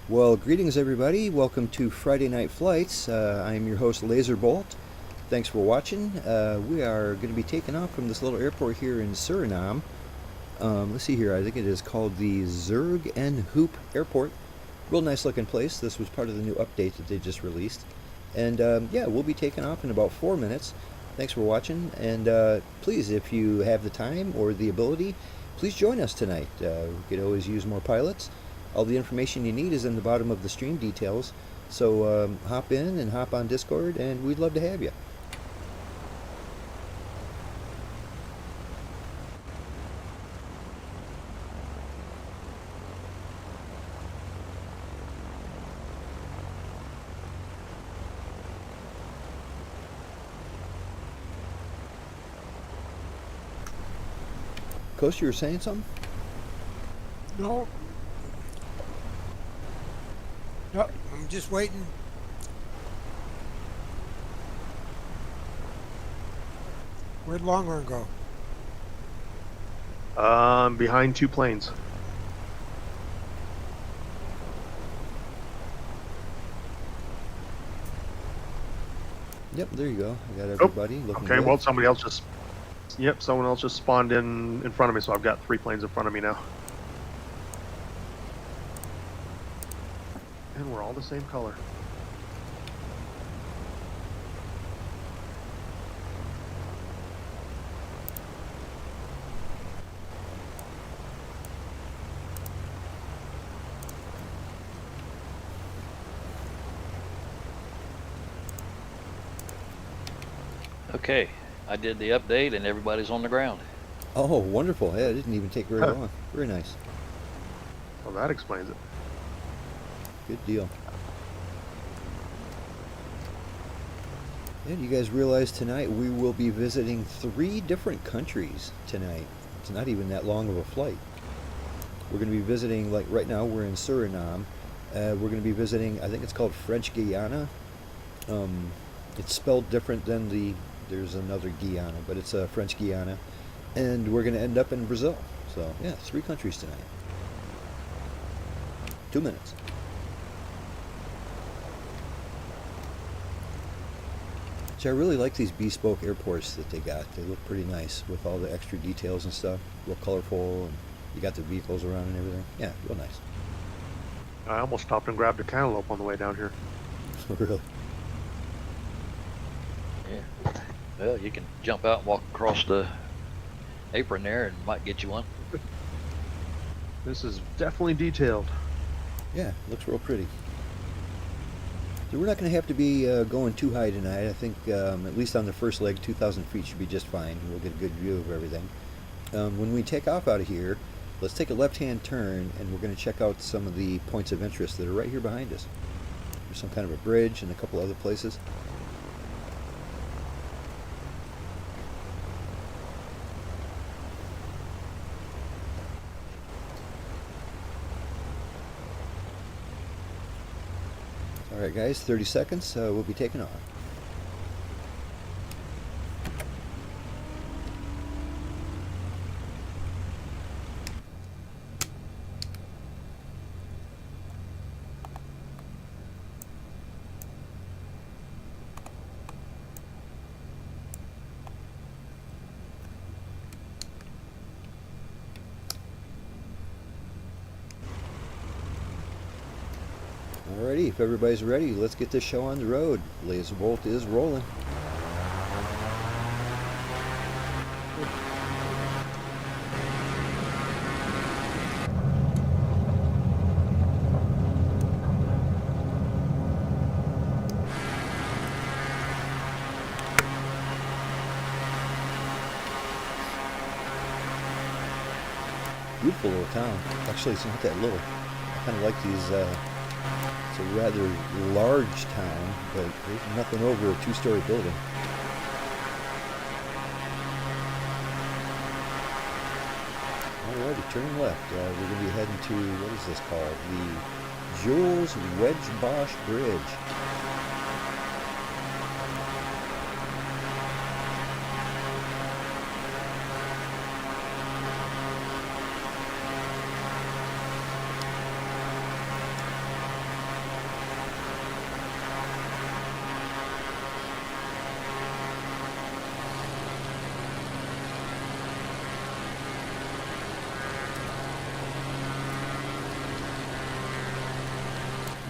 Well, greetings everybody. Welcome to Friday Night Flights. I'm your host Lazer. Thanks for watching. We are going to be taking off from this little airport here in Suriname. Let's see here. I think it is called the Zorg and Hoop Airport. Real nice looking place. This was part of the new update that they just released. And yeah, we'll be taking off in about 4 minutes. Thanks for watching. And please, if you have the time or the ability, please join us tonight. We could always use more pilots. All the information you need is in the bottom of the stream details. So hop in and hop on Discord, and we'd love to have you. Coach, you were saying something? No. Yep, I'm just waiting. Where'd Longhorn go? Behind two planes. Yep, there you go. I got everybody looking Okay, good. well, somebody else just... Yep, someone else just spawned in front of me, so I've got 3 planes in front of me now. And we're all the same color. Okay, I did the update and everybody's on the ground. Oh, wonderful. Yeah, it didn't even take very long. Very nice. Well, that explains it. Good deal. And you guys realize tonight we will be visiting 3 different countries tonight. It's not even that long of a flight. We're going to be visiting, like right now we're in Suriname. We're going to be visiting, I think it's called French Guiana. It's spelled different than there's another Guyana, but it's French Guiana. And we're going to end up in Brazil. So yeah, 3 countries tonight. 2 minutes. So I really like these bespoke airports that they got. They look pretty nice with all the extra details and stuff. Real colorful, and you got the vehicles around and everything. Yeah, real nice. I almost stopped and grabbed a cantaloupe on the way down here. Really. Yeah. Well, you can jump out and walk across the apron there and might get you one. This is definitely detailed. Yeah, looks real pretty. So we're not going to have to be going too high tonight. I think at least on the first leg, 2,000 feet should be just fine. We'll get a good view of everything. When we take off out of here, let's take a left-hand turn, and we're going to check out some of the points of interest that are right here behind us. There's some kind of a bridge and a couple other places. Alright guys, 30 seconds, we'll be taking off. Alrighty, if everybody's ready, let's get this show on the road. Lazer is rolling. Beautiful little town. Actually, it's not that little. I kind of like these, it's a rather large town, but there's nothing over a 2-story building. Alrighty, turn left. We're going to be heading to, what is this called? The Jules Wedge Bosch Bridge.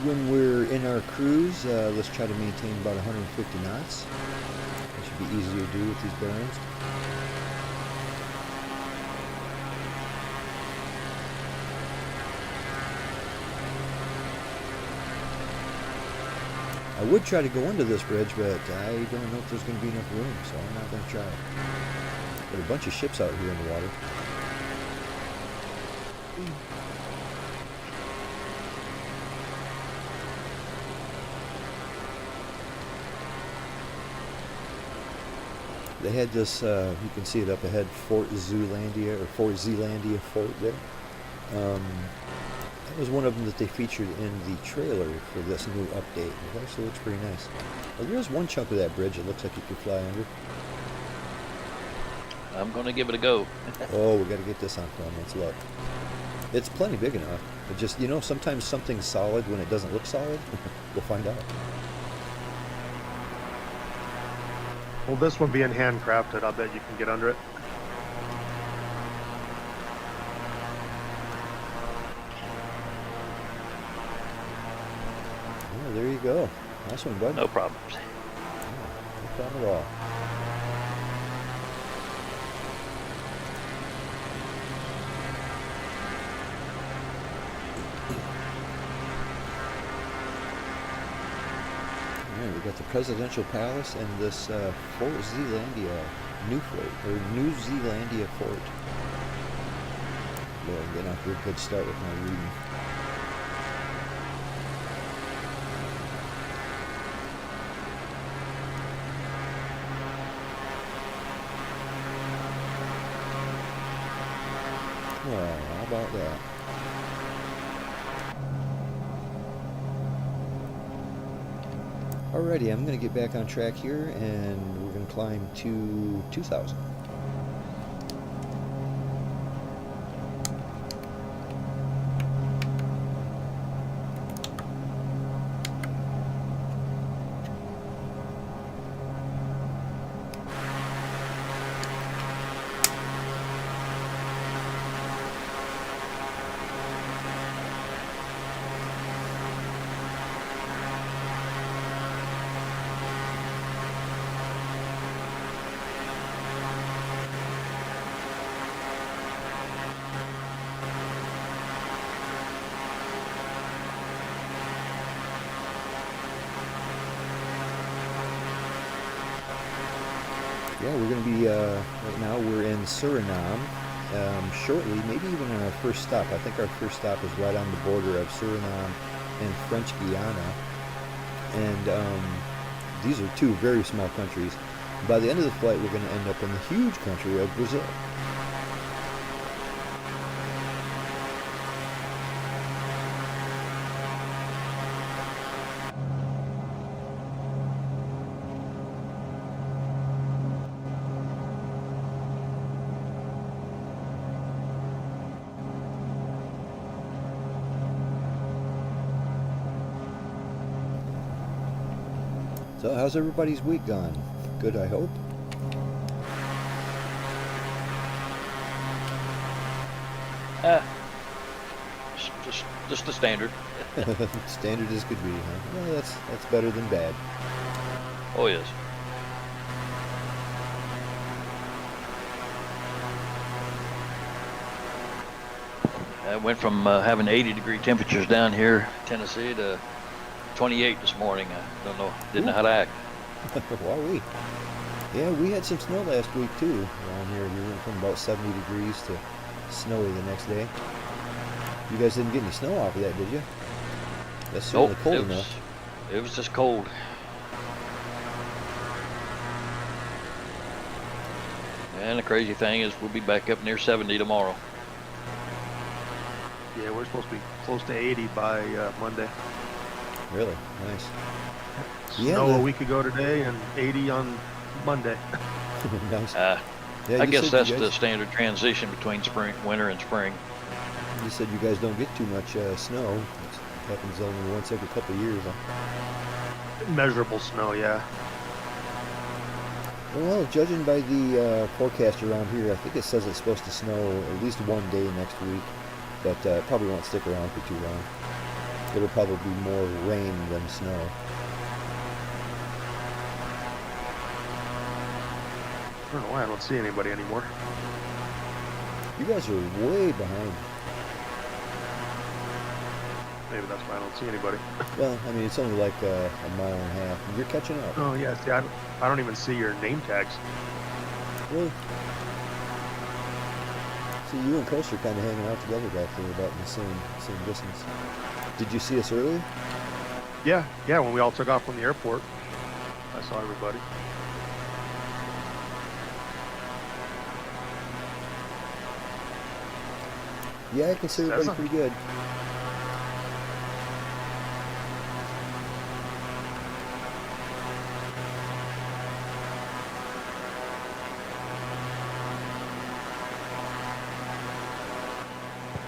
When we're in our cruise, let's try to maintain about 150 knots. That should be easy to do with these bearings. I would try to go under this bridge, but I don't know if there's going to be enough room, so I'm not going to try. There are a bunch of ships out here in the water. They had this, you can see it up ahead, Fort Zeelandia, or Fort Zeelandia Fort there. That was one of them that they featured in the trailer for this new update. It actually looks pretty nice. Well, there's one chunk of that bridge that looks like you could fly under. I'm going to give it a go. Oh, we got to get this on film. Let's look. It's plenty big enough. But just, you know, sometimes something's solid when it doesn't look solid. We'll find out. Well, this one being handcrafted, I bet you can get under it. Oh, there you go. Nice one, bud. No problems. Oh, no problem at all. Yeah, we got the Presidential Palace and this Fort Zeelandia New Fort, or New Zealandia Fort. Boy, I'm getting off to a good start with my reading. Well, how about that? Alrighty, I'm going to get back on track here, and we're going to climb to 2,000. Yeah, we're going to be, right now we're in Suriname. Shortly, maybe even on our first stop. I think our first stop is right on the border of Suriname and French Guiana. And these are two very small countries. By the end of the flight, we're going to end up in the huge country of Brazil. So how's everybody's week gone? Good, I hope. Just the standard. Standard as could be, huh? Well, that's better than bad. Oh yes. I went from having 80-degree temperatures down here in Tennessee to 28 this morning. I don't know, didn't know how to act. Wowee. Yeah, we had some snow last week too around here. We went from about 70 degrees to snowy the next day. You guys didn't get any snow off of that, did you? That's certainly Nope, cold it enough. It was just cold. And the crazy thing is we'll be back up near 70 tomorrow. Yeah, we're supposed to be close to 80 by Monday. Really? Nice. Snow Yeah, a week ago today and 80 on Monday. Nice. Yeah, Yeah, I you guess said that's you the guys, standard transition between winter and spring. you said you guys don't get too much snow. It happens only once every couple of years, huh? Measurable snow, yeah. Well, judging by the forecast around here, I think it says it's supposed to snow at least one day next week, but probably won't stick around for too long. It'll probably be more rain than snow. I don't know why I don't see anybody anymore. You guys are way behind. Maybe that's why I don't see anybody. Well, I mean, it's only like a mile and a half. You're catching up. Oh yeah, see, I don't even see your name tags. Really? See, you and Coast are kind of hanging out together back there, about in the same distance. Did you see us earlier? Yeah, when we all took off from the airport, I saw everybody. Yeah, I can see everybody pretty good.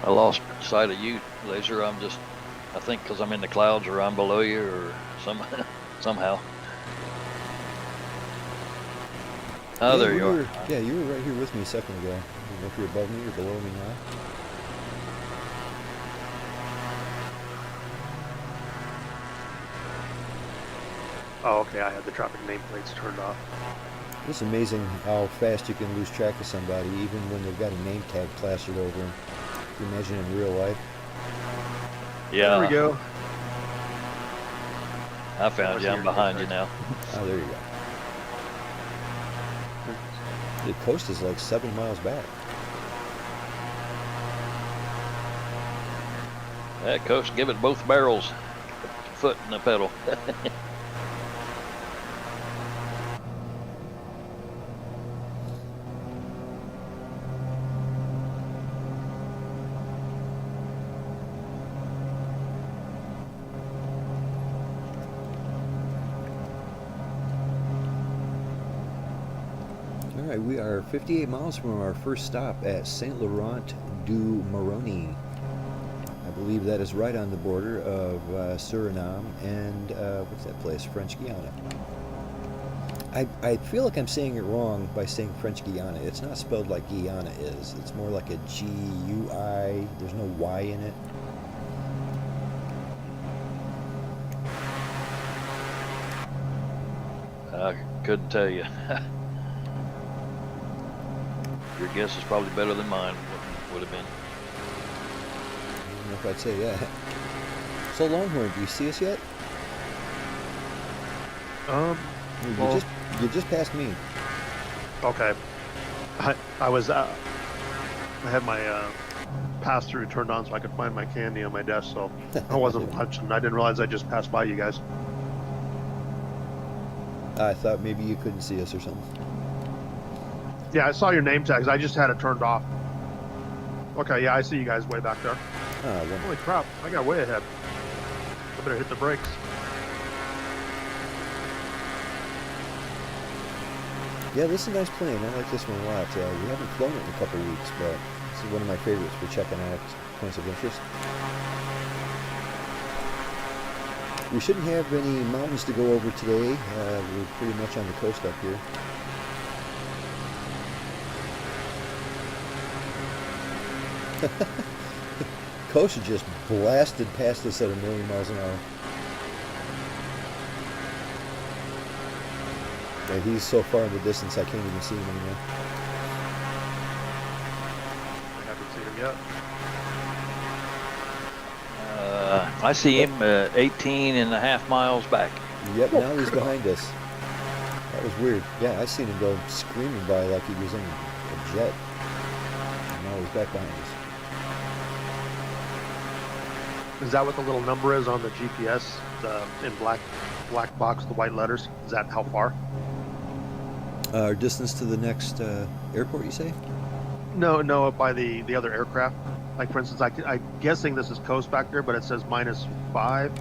I lost sight of you, Lazer. I think because I'm in the clouds or I'm below you or somehow. Oh, Yeah, there you are. Yeah, you were right here with me a second ago. I don't know if you're above me or below me now. Oh, okay, I had the traffic nameplates turned off. It's amazing how fast you can lose track of somebody, even when they've got a name tag plastered over them. Can you imagine in real life? Yeah. There we go. I found you. I'm behind you now. Oh, there you go. The coast is like 7 miles back. That coast, give it both barrels. Foot in the pedal. All right, we are 58 miles from our first stop at St-Laurent-Du-Maroni. I believe that is right on the border of Suriname and what's that place? French Guiana. I feel like I'm saying it wrong by saying French Guiana. It's not spelled like Guyana is. It's more like a G-U-I. There's no Y in it. I couldn't tell you. Your guess is probably better than mine would have been. I don't know if I'd say that. So Longhorn, do you see us yet? Well, You just passed me. okay. I had my pass-through turned on so I could find my candy on my desk, so I wasn't watching. I didn't realize I just passed by you guys. I thought maybe you couldn't see us or something. Yeah, I saw your name tags. I just had it turned off. Okay, yeah, I see you guys way back there. Well, Holy crap, I got way ahead. I better hit the brakes. yeah, this is a nice plane. I like this one a lot. We haven't flown it in a couple weeks, but this is one of my favorites for checking out points of interest. We shouldn't have any mountains to go over today. We're pretty much on the coast up here. Coast just blasted past us at 1,000,000 miles an hour. Yeah, he's so far in the distance I can't even see him anymore. I haven't seen him yet. I see him 18 and a half miles back. Yep, now he's behind us. That was weird. Yeah, I seen him go screaming by like he was in a jet. And now he's back behind us. Is that what the little number is on the GPS? In black box, the white letters? Is that how far? Our distance to the next airport, you say? No, by the other aircraft. Like, for instance, I'm guessing this is coast back there, but it says -5.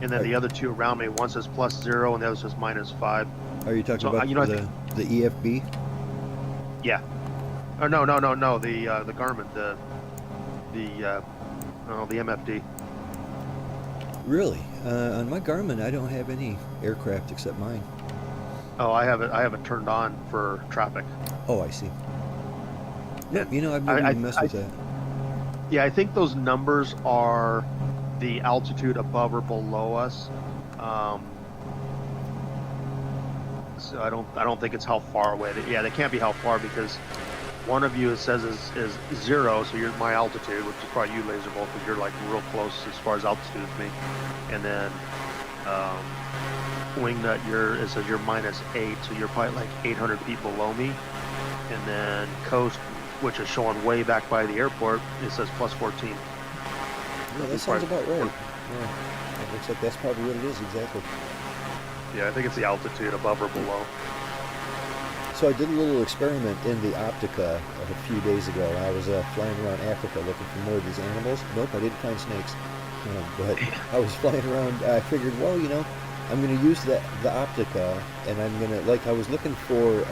And then the other two around me, one says +0 and the other says -5. Are you talking So, about you know, the EFB? Yeah. Oh, no. The Garmin, the MFD. Really? On my Garmin, I don't have any aircraft except mine. Oh, I have it turned on for traffic. Oh, I see. Yeah, Yeah. I've never even messed with that. Yeah, I think those numbers are the altitude above or below us. So I don't think it's how far away. Yeah, they can't be how far, because one of you, it says, is 0, so you're my altitude, which is probably you, Laser Bolt, because you're like real close as far as altitude as me. And then Wingnut, it says you're -8, so you're probably like 800 feet below me. And then Coast, which is showing way back by the airport, it says +14. Yeah, that sounds about right. Yeah, it looks like that's probably what it is exactly. Yeah, I think it's the altitude above or below. So I did a little experiment in the Optica a few days ago. I was flying around Africa looking for more of these animals. Nope, I didn't find snakes. But I was flying around. I figured, well, I'm going to use the Optica, and I'm going to, I was looking for,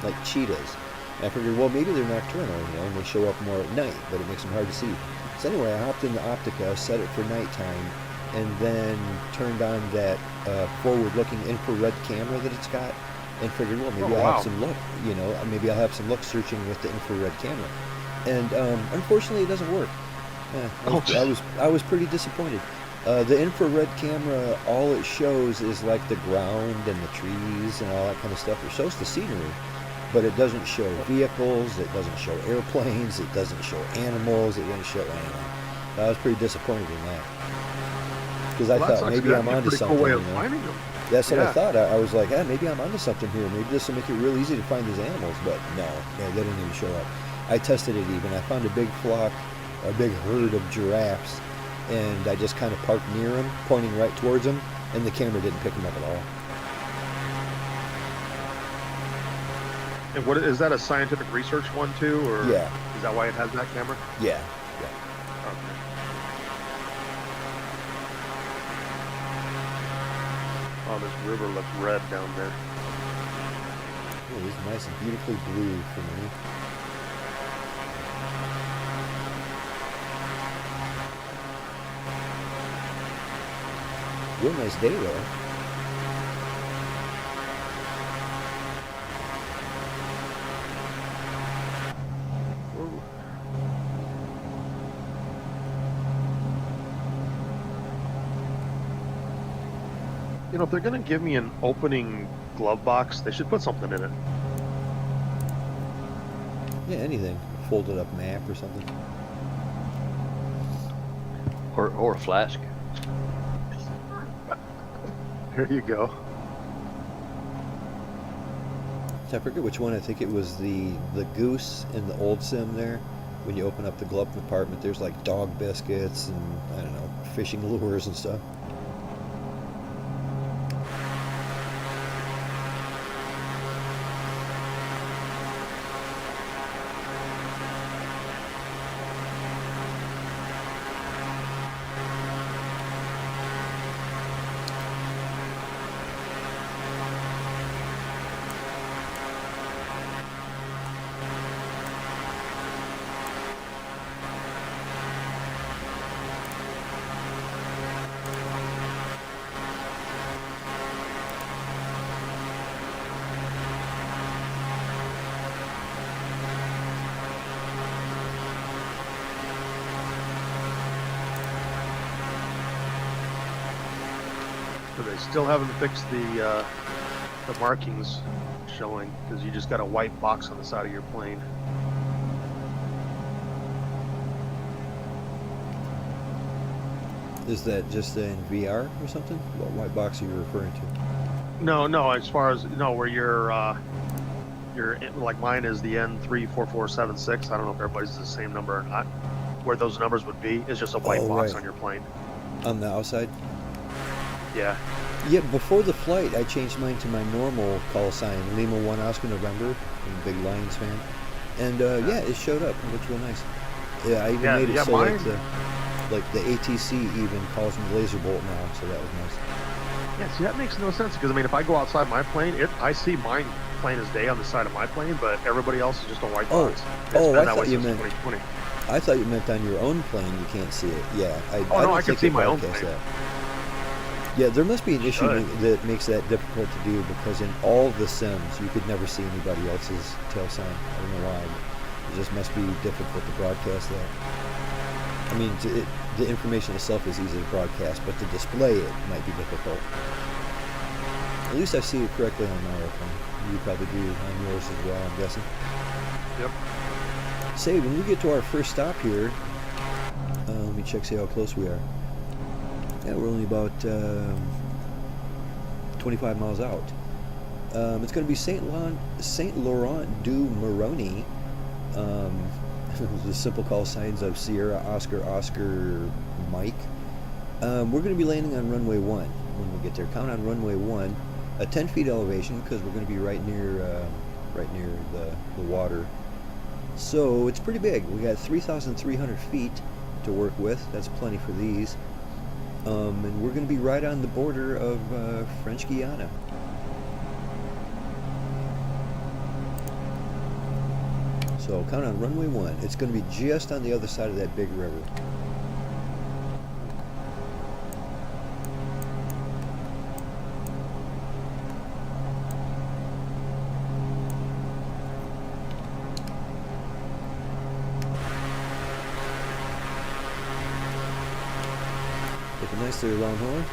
like, cheetahs. And I figured, well, maybe they're nocturnal, and they show up more at night, but it makes them hard to see. So anyway, I hopped in the Optica, set it for nighttime, and then turned on that forward-looking infrared camera that it's got, and figured, well, maybe I'll have some luck. Maybe I'll have some luck searching with the infrared camera. And unfortunately, it doesn't work. I was pretty disappointed. The infrared camera, all it shows is like the ground and the trees and all that kind of stuff. It shows the scenery, but it doesn't show vehicles. It doesn't show airplanes. It doesn't show animals. It doesn't show anything. I was pretty disappointed in that. Because I thought maybe I'm onto something. Cool way of finding them. That's what I thought. I was like, maybe I'm onto something here. Maybe this will make it real easy to find these animals. But no, they didn't even show up. I tested it even. I found a big flock, a big herd of giraffes, and I just kind of parked near them, pointing right towards them, and the camera didn't pick them up at all. And what is that, a scientific research one too, or Yeah. is that why it has that camera? Yeah. Okay. Oh, this river looks red down there. It was nice and beautifully blue for me. Real nice day though. If they're going to give me an opening glove box, they should put something in it. Yeah, anything. Folded up map or something. Or a flask. Here you go. I forget which one. I think it was the goose in the old sim there. When you open up the glove compartment, there's like dog biscuits and, I don't know, fishing lures and stuff. So they still haven't fixed the markings showing, because you just got a white box on the side of your plane. Is that just in VR or something? What white box are you referring to? No. As far as where your like mine is the N34476. I don't know if everybody's the same number or not. Where those numbers would be is just a white box on your plane. On the outside? Yeah. Yeah, before the flight, I changed mine to my normal call sign, Lima 1 Oscar November. I'm a big Lions fan. And yeah, it showed up. It looked real nice. Yeah, I even made it so like the ATC even calls me Laser Bolt now, so that was nice. Yeah, see, that makes no sense, because I mean, if I go outside my plane, I see mine plain as day on the side of my plane, but everybody else is just a white box. I thought you meant. I thought you meant on your own plane you can't see it. Yeah. I can see my own plane. That. Yeah, there must be an issue that makes that difficult to do, because in all the sims you could never see anybody else's tail sign. I don't know why. It just must be difficult to broadcast that. I mean, the information itself is easy to broadcast, but to display it might be difficult. At least I see it correctly on my airplane. You probably do on yours as well, I'm guessing. Yep. Say, when we get to our first stop here, let me check, see how close we are. Yeah, we're only about 25 miles out. It's going to be St-Laurent-Du-Maroni. The simple call signs of Sierra, Oscar, Oscar, Mike. We're going to be landing on runway 1 when we get there. Count on runway 1, a 10 feet elevation because we're going to be right near the water. So it's pretty big. We got 3,300 feet to work with. That's plenty for these. And we're going to be right on the border of French Guiana. So count on runway 1. It's going to be just on the other side of that big river. Looking nice there, Longhorn.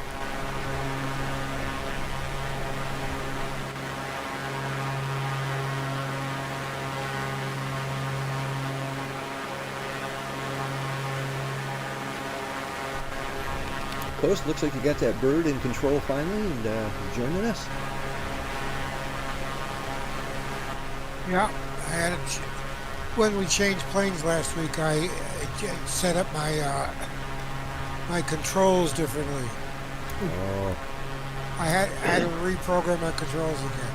Coast, looks like you got that bird in control finally and joining us. Yeah, I had when we changed planes last week, I set up my my controls differently. Oh, I had to reprogram my controls again.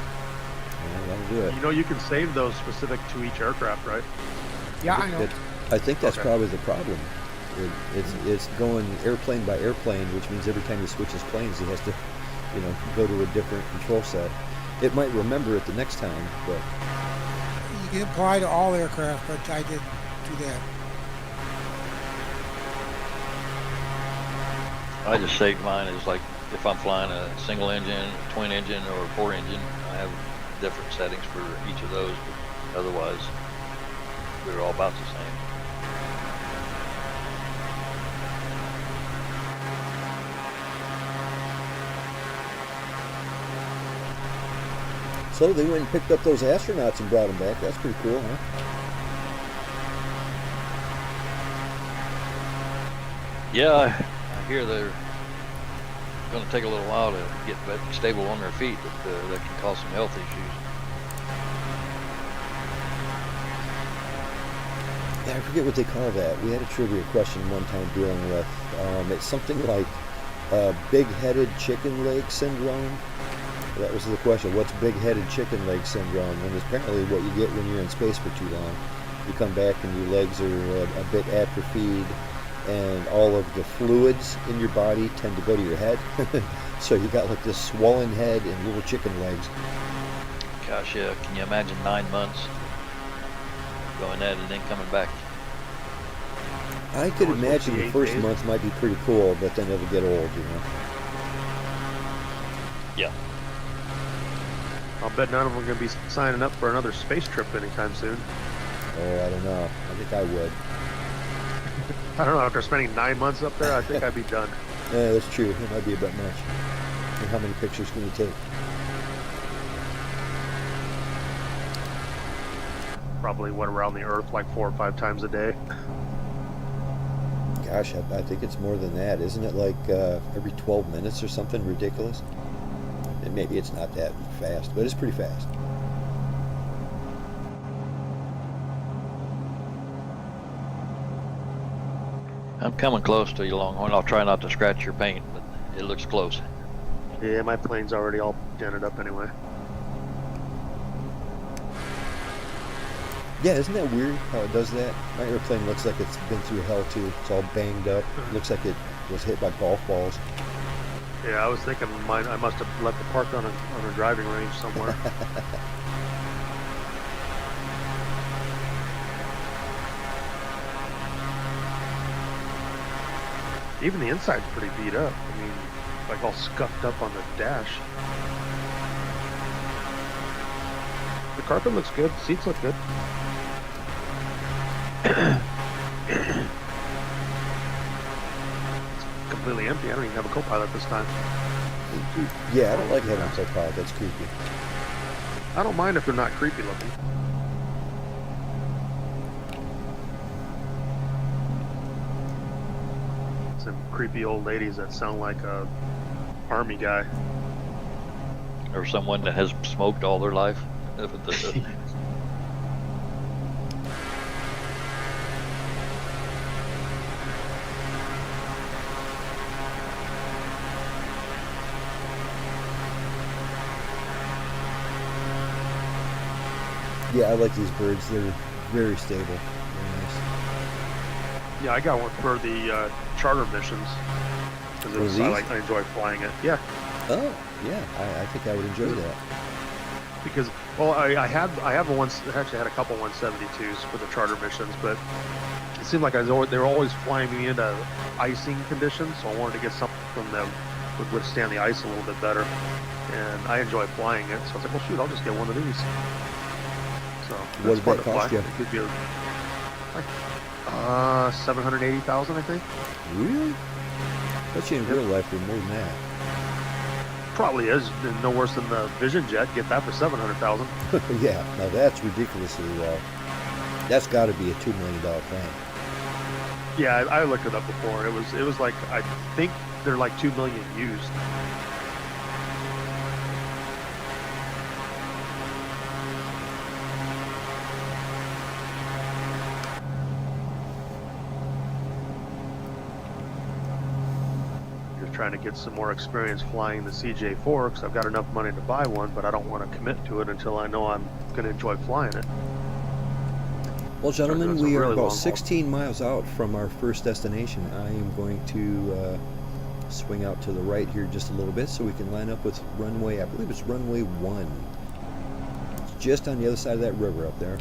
well, that'll do it. You know, you can save those specific to each aircraft, right? Yeah, I know. I think that's Okay. probably the problem. It's going airplane by airplane, which means every time he switches planes, he has to, go to a different control set. It might remember it the next time, but You can apply to all aircraft, but I didn't do that. I just saved mine as like if I'm flying a single engine, twin engine, or 4 engine, I have different settings for each of those. But otherwise, they're all about the same. so they went and picked up those astronauts and brought them back. That's pretty cool, huh? Yeah, I hear they're going to take a little while to get back stable on their feet, but that can cause some health issues. Yeah, I forget what they call that. We had a trivia question one time dealing with. It's something like big-headed chicken leg syndrome. That was the question. What's big-headed chicken leg syndrome? And it's apparently what you get when you're in space for too long. You come back and your legs are a bit atrophied, and all of the fluids in your body tend to go to your head. So you got like this swollen head and little chicken legs. Gosh, yeah, can you imagine 9 months going at it and then coming back? I could Or imagine the 58 first days. month might be pretty cool, but then it'll get old. Yeah. I'll bet none of them are going to be signing up for another space trip anytime soon. Oh, I don't know. I think I would. I don't know, after spending 9 months up there, I think I'd be done. Yeah, that's true. It might be a bit much. And how many pictures can you take? Probably went around the Earth like 4 or 5 times a day. Gosh, I think it's more than that. Isn't it like every 12 minutes or something ridiculous? And maybe it's not that fast, but it's pretty fast. I'm coming close to you, Longhorn. I'll try not to scratch your paint, but it looks close. Yeah, my plane's already all dented up anyway. Yeah, isn't that weird how it does that? My airplane looks like it's been through hell too. It's all banged up. It looks like it was hit by golf balls. Yeah, I was thinking mine. I must have left it parked on a driving range somewhere. Even the inside's pretty beat up. I mean, like all scuffed up on the dash. The carpet looks good. Seats look good. completely empty. I don't even have a co-pilot this time. Yeah, I don't like having a co-pilot. That's creepy. I don't mind if they're not creepy looking. Some creepy old ladies that sound like a army guy. Or someone that has smoked all their life. Yeah, I like these birds. They're very stable. Very nice. Yeah, I got one for the charter missions because I enjoy flying it. Yeah, Oh, yeah. I think I would enjoy that. because I have a once actually had a couple 172s for the charter missions, but it seemed like they were always flying me into icing conditions, so I wanted to get something that would withstand the ice a little bit better, and I enjoy flying it. So I was like, well, shoot, I'll just get one of these. So What that's did fun that to cost fly. you? It gives you like 780,000, I think. Really? Bet you in real life they're more than that. Probably is, and no worse than the Vision Jet. Get that for 700,000. Yeah, now that's ridiculously low. That's got to be a $2 million plane. Yeah, I looked it up before. It was like, I think they're like 2 million used. Just trying to get some more experience flying the CJ4 because I've got enough money to buy one, but I don't want to commit to it until I know I'm going to enjoy flying it. Well, gentlemen, That's a we are really long about haul. 16 miles out from our first destination. I am going to swing out to the right here just a little bit so we can line up with runway, I believe it's runway 1. It's just on the other side of that river up there.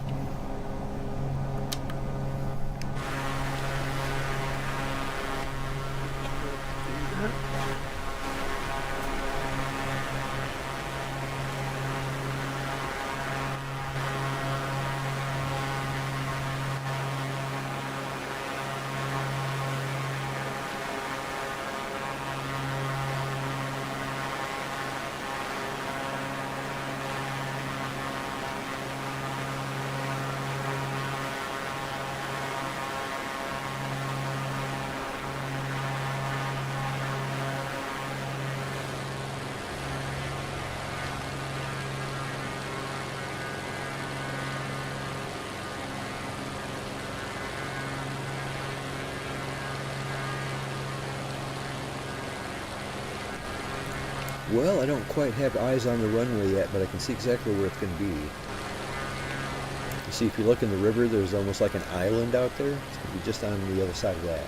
Well, I don't quite have eyes on the runway yet, but I can see exactly where it's going to be. You see, if you look in the river, there's almost like an island out there. It's going to be just on the other side of that.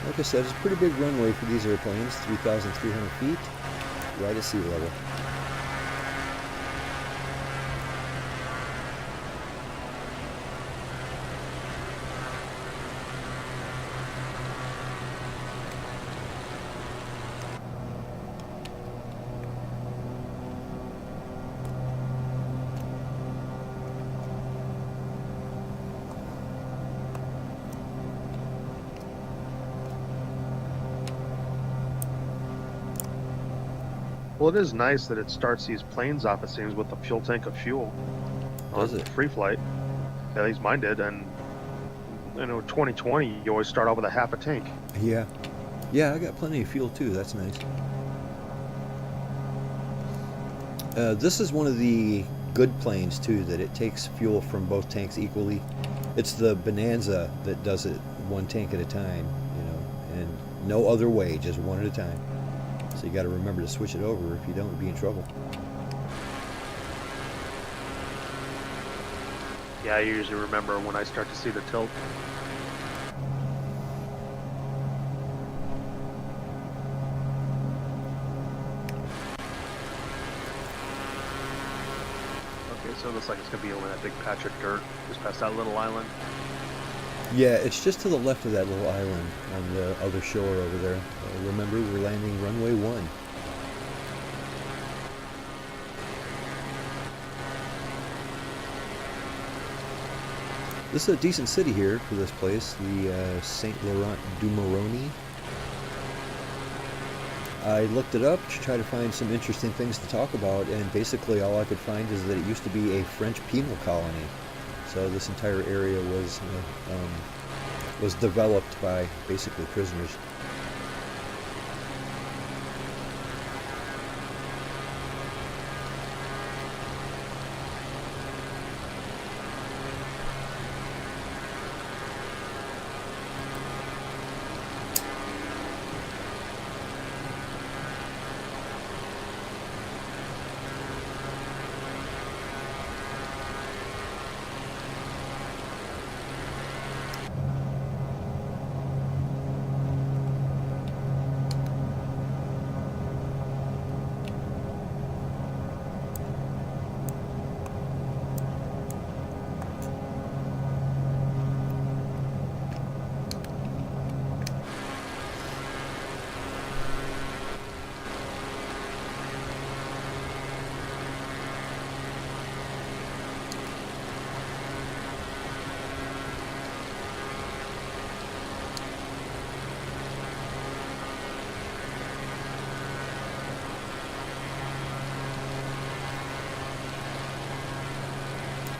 Like I said, it's a pretty big runway for these airplanes, 3,300 feet, right at sea level. Well, it is nice that it starts these planes off, it seems, with a fuel tank of fuel. Does on it? Free flight. At least mine did. And you know, 2020, you always start out with a half a tank. Yeah. Yeah, I got plenty of fuel too. That's nice. This is one of the good planes too, that it takes fuel from both tanks equally. It's the Bonanza that does it one tank at a time, you know, and no other way, just one at a time. So you got to remember to switch it over. If you don't, you'll be in trouble. Yeah, I usually remember when I start to see the tilt. Okay, Okay, so it looks like it's gonna be over that big patch of dirt just past that little island. Yeah, it's just to the left of that little island on the other shore over there. Remember, we're landing runway 1. This is a decent city here for this place, the St-Laurent-Du-Maroni. I looked it up to try to find some interesting things to talk about, and basically all I could find is that it used to be a French penal colony. So this entire area was developed by basically prisoners.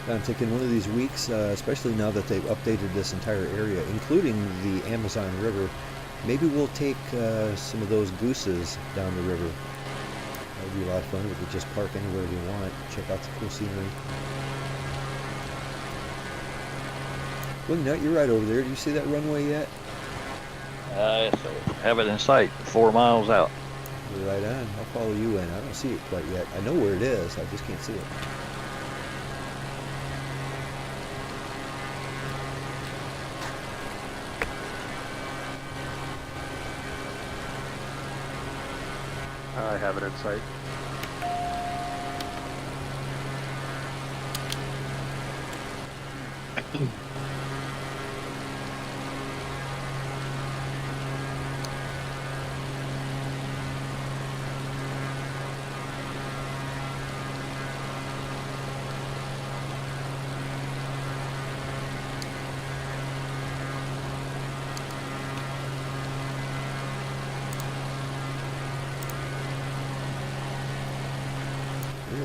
I'm thinking one of these weeks, especially now that they've updated this entire area, including the Amazon River, maybe we'll take some of those gooses down the river. That would be a lot of fun. We could just park anywhere we want, check out the cool scenery. Wingnut, you're right over there. Do you see that runway yet? I have it in sight, 4 miles out. You're right on. I'll follow you in. I don't see it quite yet. I know where it is. I just can't see it. I have it in sight.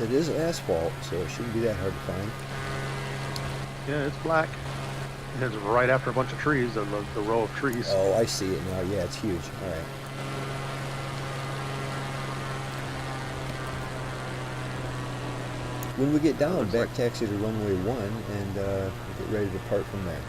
It is asphalt, so it shouldn't be that hard to find. Yeah, it's black. It's right after a bunch of trees, the row of trees. Oh, I see it now. Yeah, it's huge. All right. When we get down, back taxi to runway 1 and get ready to depart from there.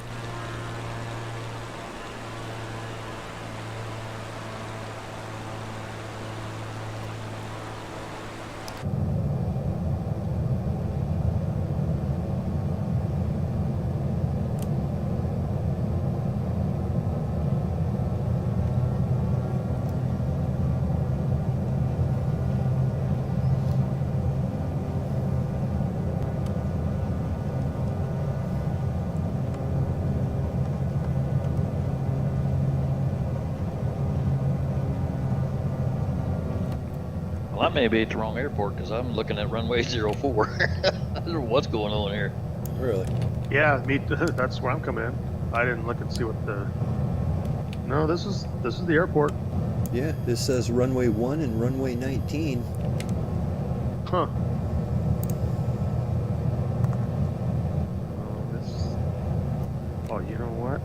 Well, I may be at the wrong airport because I'm looking at runway 04. I don't know what's going on here. Really? Yeah, me. That's where I'm coming in. I didn't look and see what the. No, this is the airport. Yeah, this says runway 1 and runway 19. Huh. Oh, you know what?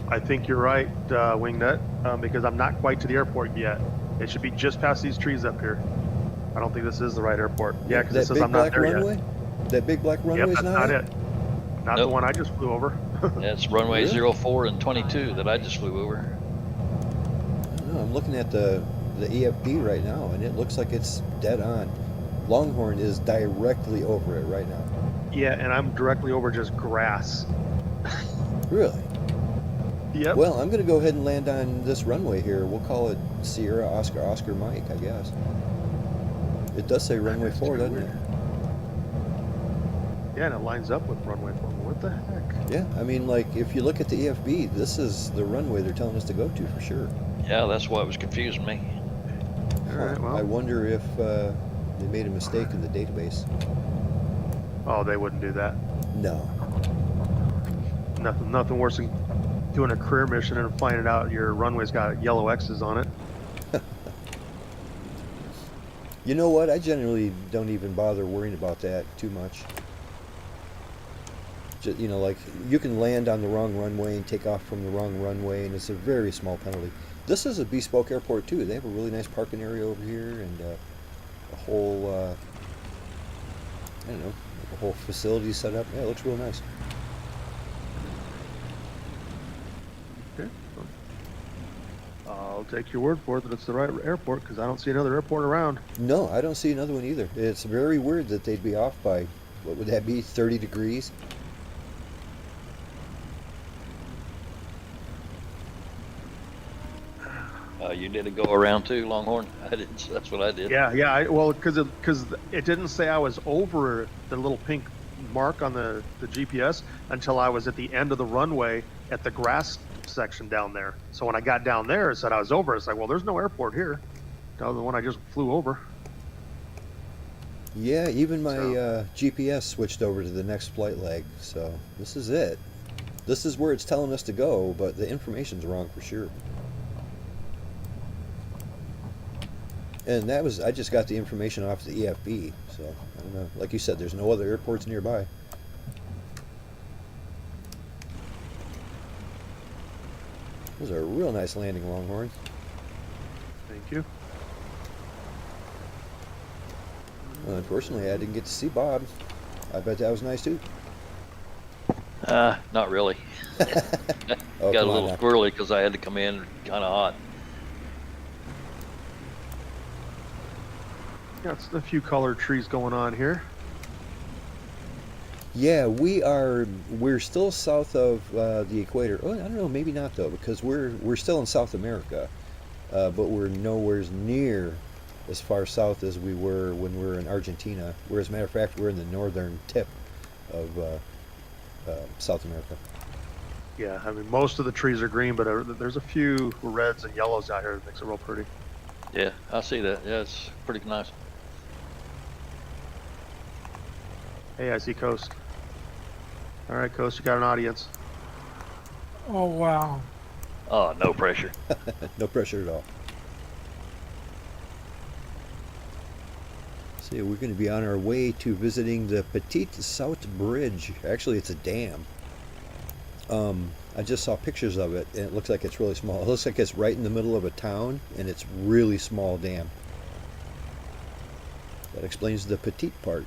I think you're right, Wingnut, because I'm not quite to the airport yet. It should be just past these trees up here. I don't think this is the right airport. Yeah, because it says I'm not there runway? yet. That big black runway Yep, is that's not it. Not the Nope. one I just flew over. That's runway Really? 04 and 22 that I just flew over. I don't know, I'm looking at the EFD right now, and it looks like it's dead on. Longhorn is directly over it right now. Yeah, and I'm directly over just grass. Really? Yep. Well, I'm going to go ahead and land on this runway here. We'll call it Sierra Oscar Oscar Mike, I guess. It does say runway That's 4, too doesn't it? weird. Yeah, and it lines up with runway for me. What the heck? Yeah, I mean, like, if you look at the EFB, this is the runway they're telling us to go to for sure. Yeah, that's what was confusing me. All right, well. I wonder if they made a mistake in the database. Oh, they wouldn't do that. No. Nothing worse than doing a career mission and finding out your runway's got yellow X's on it. You know what? I generally don't even bother worrying about that too much. Just, you know, like, you can land on the wrong runway and take off from the wrong runway, and it's a very small penalty. This is a bespoke airport, too. They have a really nice parking area over here, and a whole, I don't know, like a whole facility set up. Yeah, it looks real nice. Okay. I'll take your word for it that it's the right airport, because I don't see another airport around. No, I don't see another one either. It's very weird that they'd be off by, what would that be, 30 degrees? You didn't go around too, Longhorn? I didn't. That's what I did. Yeah. Well, because it didn't say I was over the little pink mark on the GPS until I was at the end of the runway at the grass section down there. So when I got down there, it said I was over. It's like, well, there's no airport here. Other than the one I just flew over. Yeah, even my GPS switched over to the next flight leg, so this is it. This is where it's telling us to go, but the information's wrong for sure. And that was, I just got the information off the EFB, so I don't know. Like you said, there's no other airports nearby. It was a real nice landing, Longhorn. Thank you. Well, unfortunately, I didn't get to see Bob. I bet that was nice too. Not really. Oh, Got come a on little now. squirrely because I had to come in kind of hot. Got a few colored trees going on here. Yeah, we're still south of the equator. Oh, I don't know, maybe not though, because we're still in South America, but we're nowhere near as far south as we were when we were in Argentina. Where, as a matter of fact, we're in the northern tip of South America. Yeah, I mean, most of the trees are green, but there's a few reds and yellows out here that makes it real pretty. Yeah, I see that. Yeah, it's pretty nice. Hey, I see Coast. All right, Coast, you got an audience. Oh, wow. Oh, no pressure. No pressure at all. See, we're going to be on our way to visiting the Petite Saute Bridge. Actually, it's a dam. I just saw pictures of it, and it looks like it's really small. It looks like it's right in the middle of a town, and it's really small dam. That explains the petite part.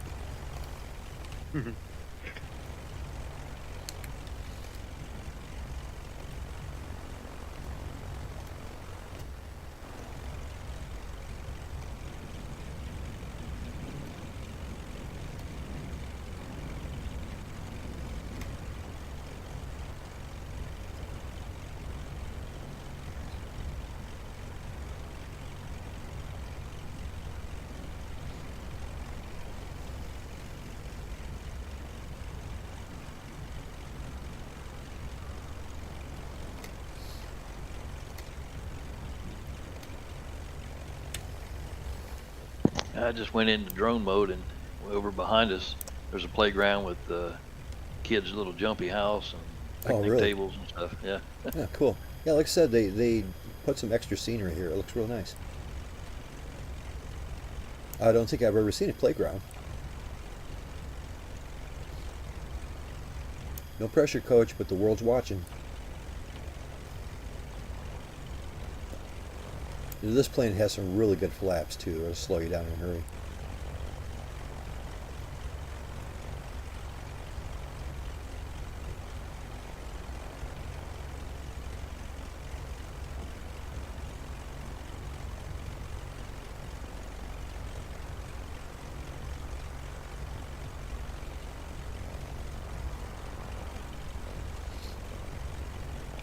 I just went into drone mode, and over behind us, there's a playground with kids' little jumpy house and Oh, picnic really? tables and stuff. Yeah. Yeah, cool. Yeah, like I said, they put some extra scenery here. It looks real nice. I don't think I've ever seen a playground. No pressure, coach, but the world's watching. You know, this plane has some really good flaps too. It'll slow you down in a hurry.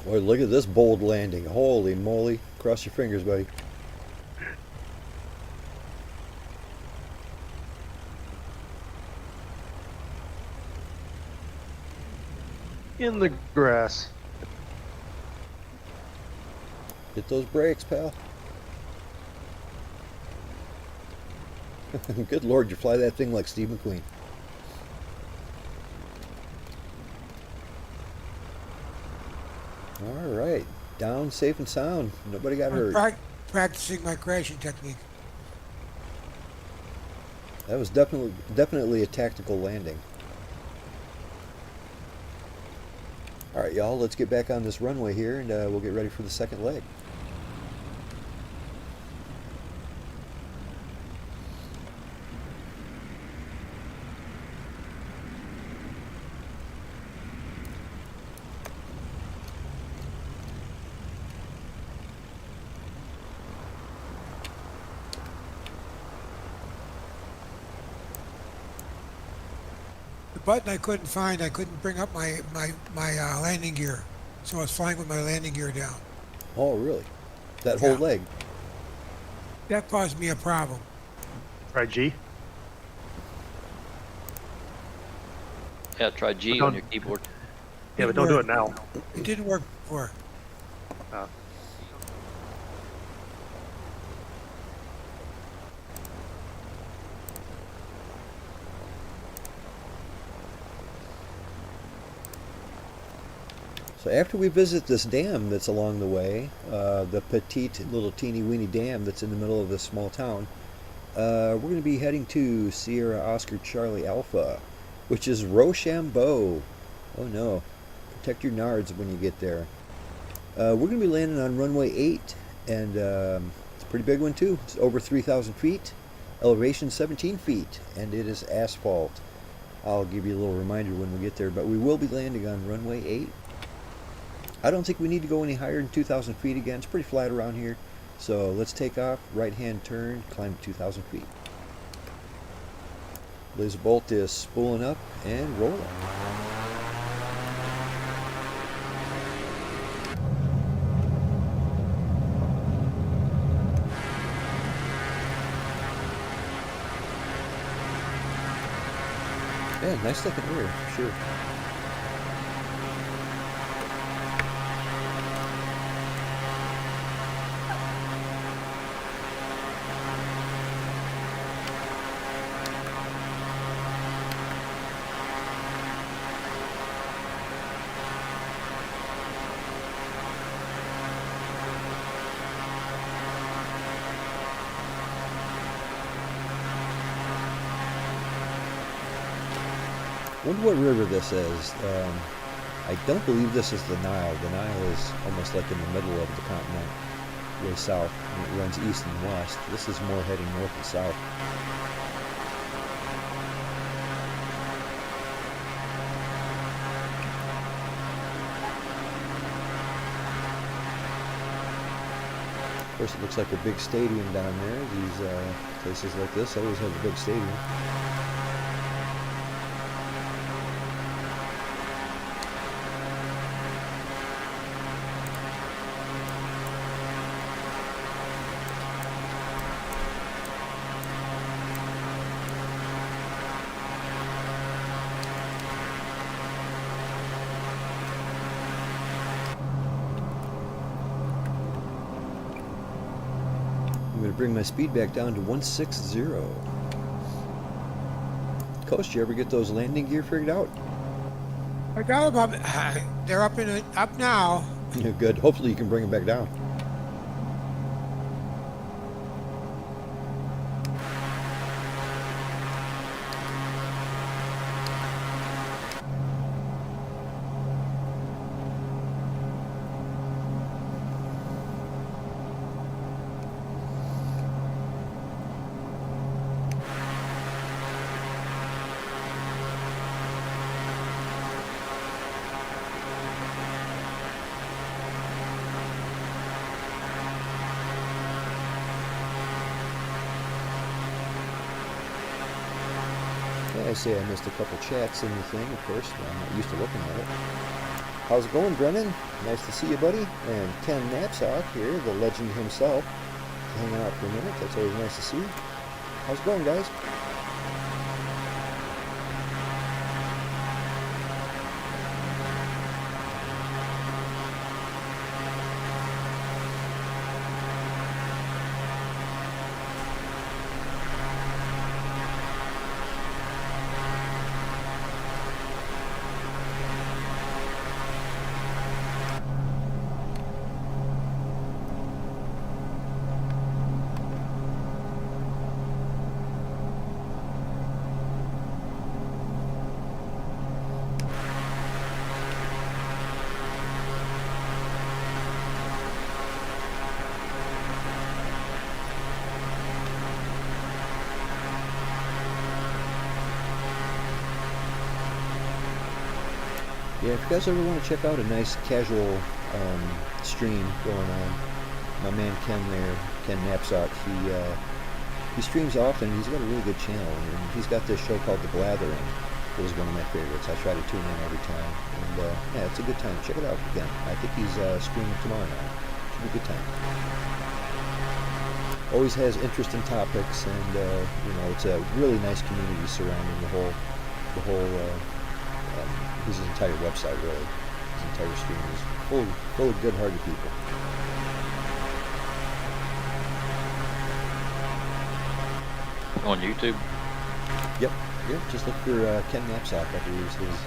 Boy, look at this bold landing. Holy moly. Cross your fingers, buddy. In the grass. Hit those brakes, pal. Good Lord, you fly that thing like Steve McQueen. All right, down safe and sound. Nobody got hurt. Practicing my crashing technique. That was definitely a tactical landing. All right, y'all, let's get back on this runway here, and we'll get ready for the second leg. The button I couldn't find, I couldn't bring up my landing gear. So I was flying with my landing gear down. Oh, really? That whole leg? That caused me a problem. Try G. Yeah, try G on your keyboard. Yeah, but don't do it now. It didn't work before. So after we visit this dam that's along the way, the petite little teeny weeny dam that's in the middle of this small town, we're going to be heading to Sierra Oscar Charlie Alpha, which is Rochambeau. Oh no, protect your nards when you get there. We're going to be landing on runway 8, and it's a pretty big one too. It's over 3,000 feet, elevation 17 feet, and it is asphalt. I'll give you a little reminder when we get there, but we will be landing on runway 8. I don't think we need to go any higher than 2,000 feet again. It's pretty flat around here. So let's take off, right-hand turn, climb 2,000 feet. Laser bolt is spooling up and rolling. Yeah, nice looking air, for sure. Wonder what river this is. I don't believe this is the Nile. The Nile is almost like in the middle of the continent, way south, and it runs east and west. This is more heading north and south. Of course, it looks like a big stadium down there. These places like this always have a big stadium. I'm going to bring my speed back down to 160. Coach, did you ever get those landing gear figured out? I got them up. They're up now. Good. Hopefully you can bring them back down. I say I missed a couple chats in the thing, of course, but I'm not used to looking at it. How's it going, Brennan? Nice to see you, buddy. And Ken Knapsack here, the legend himself, hanging out for a minute. That's always nice to see. How's it going, guys? Yeah, if you guys ever want to check out a nice casual stream going on, my man Ken there, Ken Knapsack, he streams often. He's got a really good channel, and he's got this show called The Blathering. It was one of my favorites. I try to tune in every time, and yeah, it's a good time. Check it out again. I think he's streaming tomorrow night. Should be a good time. Always has interesting topics, and you know, it's a really nice community surrounding the whole his entire website. Really, his entire stream is full of good-hearted people. On YouTube? Yep. Just look for Ken Knapsack. I believe is his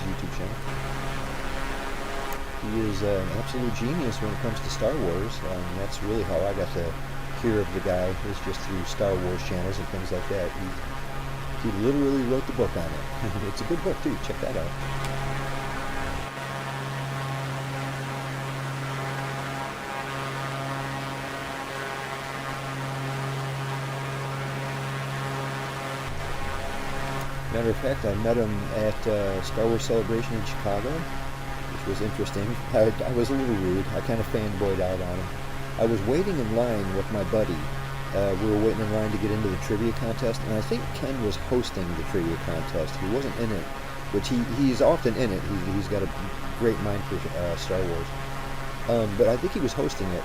YouTube channel. He is an absolute genius when it comes to Star Wars. That's really how I got to hear of the guy, is just through Star Wars channels and things like that. He literally wrote the book on it. It's a good book too. Check that out. Matter of fact, I met him at Star Wars Celebration in Chicago, which was interesting. I was a little rude. I kind of fanboyed out on him. I was waiting in line with my buddy. We were waiting in line to get into the trivia contest, and I think Ken was hosting the trivia contest. He wasn't in it, which he's often in it. He's got a great mind for Star Wars. But I think he was hosting it,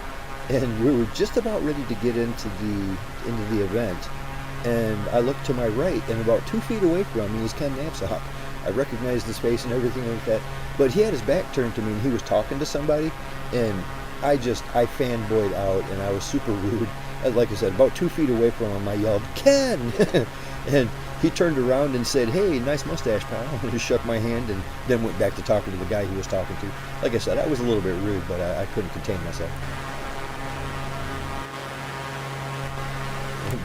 and we were just about ready to get into the event. And I looked to my right, and about 2 feet away from me is Ken Knapsack. I recognized his face and everything like that, but he had his back turned to me, and he was talking to somebody, and I fanboyed out, and I was super rude. Like I said, about 2 feet away from him, I yelled, "Ken!" And he turned around and said, "Hey, nice mustache, pal," and just shook my hand, and then went back to talking to the guy he was talking to. Like I said, I was a little bit rude, but I couldn't contain myself.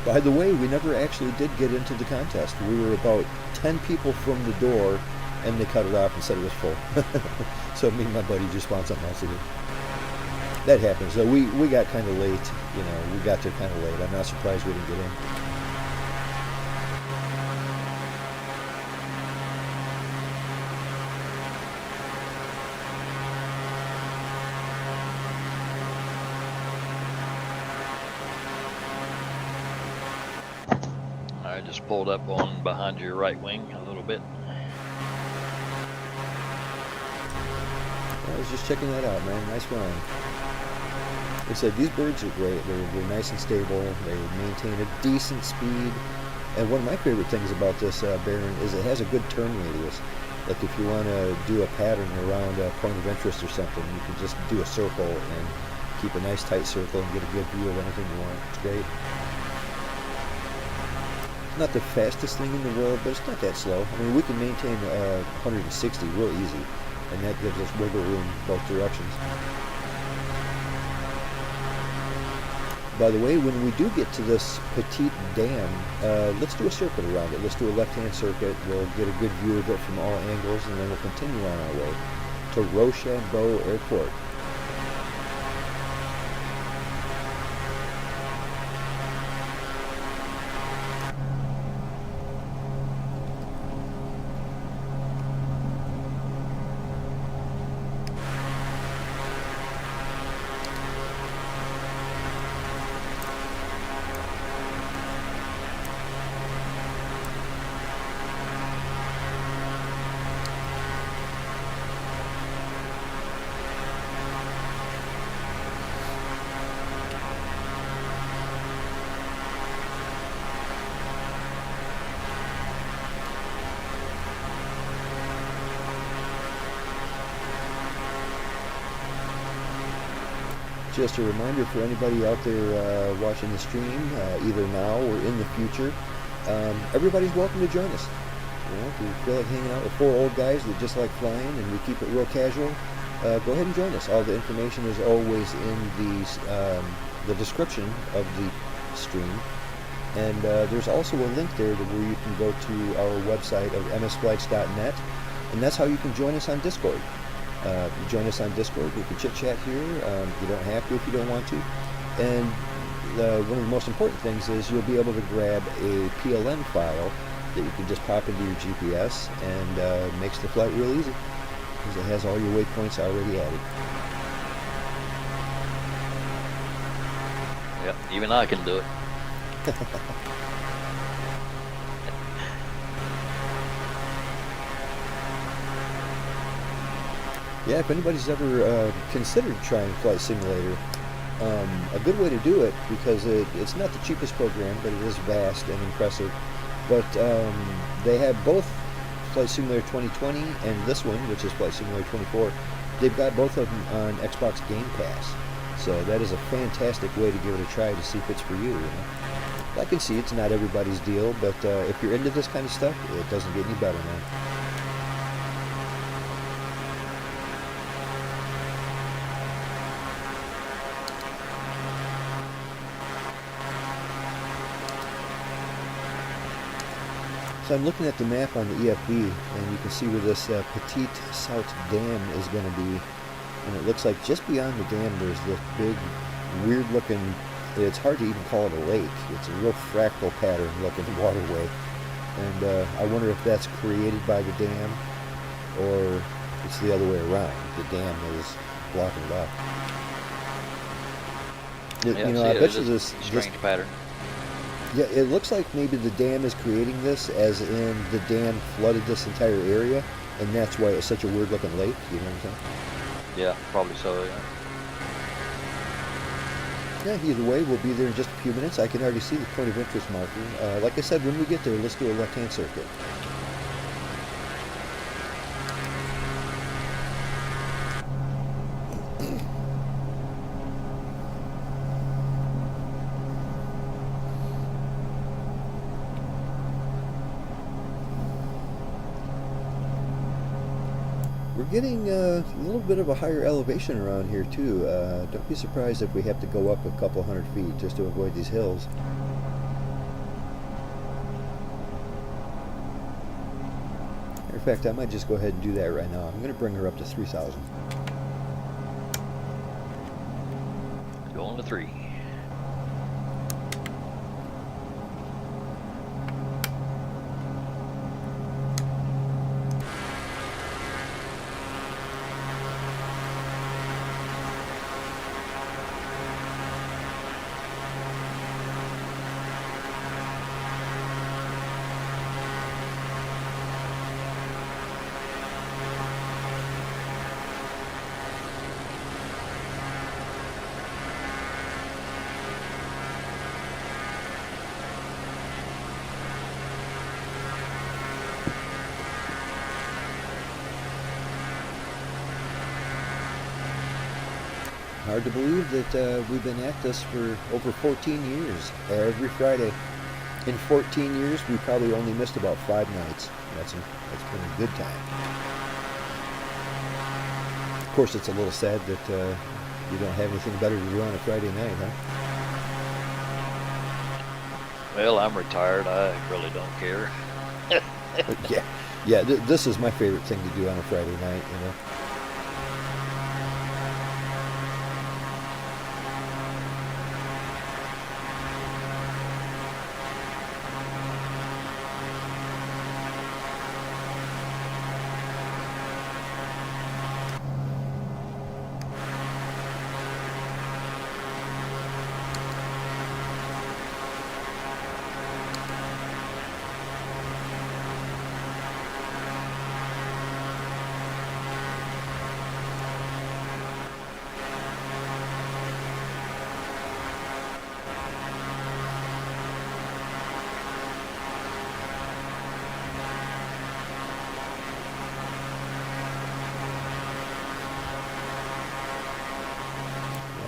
By the way, we never actually did get into the contest. We were about 10 people from the door, and they cut it off and said it was full. So me and my buddy just found something else to do. That happens. So we got kind of late. You know, we got there kind of late. I'm not surprised we didn't get in. I just pulled up on behind your right wing a little bit. I was just checking that out, man. Nice run. Like I said, these birds are great. They're nice and stable. They maintain a decent speed. And one of my favorite things about this Baron is it has a good turn radius. Like if you want to do a pattern around a point of interest or something, you can just do a circle and keep a nice tight circle and get a good view of anything you want. It's great. Not the fastest thing in the world, but it's not that slow. I mean, we can maintain 160 real easy, and that gives us wiggle room both directions. By the way, when we do get to this petite dam, let's do a circuit around it. Let's do a left-hand circuit. We'll get a good view of it from all angles, and then we'll continue on our way to Rochambeau Airport. Just a reminder for anybody out there watching the stream, either now or in the future, everybody's welcome to join us. You know, if you feel like hanging out with four old guys that just like flying and we keep it real casual, go ahead and join us. All the information is always in the description of the stream. And there's also a link there to where you can go to our website of msflights.net, and that's how you can join us on Discord. Join us on Discord. We can chit-chat here. You don't have to if you don't want to. And one of the most important things is you'll be able to grab a PLN file that you can just pop into your GPS, and makes the flight real easy. because it has all your waypoints already added. Yep, even I can do it. Yeah, if anybody's ever considered trying Flight Simulator, a good way to do it, because it's not the cheapest program, but it is vast and impressive. But they have both Flight Simulator 2020 and this one, which is Flight Simulator 24. They've got both of them on Xbox Game Pass. So that is a fantastic way to give it a try to see if it's for you. I can see it's not everybody's deal, but if you're into this kind of stuff, it doesn't get any better, man. So I'm looking at the map on the EFB, and you can see where this Petite Saute Dam is going to be. And it looks like just beyond the dam there's this big, weird-looking, it's hard to even call it a lake. It's a real fractal pattern looking waterway. And I wonder if that's created by the dam, or it's the other way around. The dam is blocking it off. Yeah, you know, I bet you this strange pattern. Yeah, it looks like maybe the dam is creating this, as in the dam flooded this entire area, and that's why it's such a weird-looking lake. You know what I'm saying? Yeah, probably so. Yeah. Yeah, either way, we'll be there in just a few minutes. I can already see the point of interest marker. Like I said, when we get there, let's do a left-hand circuit. We're getting a little bit of a higher elevation around here too. Don't be surprised if we have to go up a couple hundred feet just to avoid these hills. In fact, I might just go ahead and do that right now. I'm going to bring her up to 3,000. Going to 3. Hard to believe that we've been at this for over 14 years, every Friday. In 14 years, we probably only missed about 5 nights. That's been a good time. Of course, it's a little sad that you don't have anything better to do on a Friday night, huh? Well, I'm retired. I really don't care. Yeah. This is my favorite thing to do on a Friday night, you know.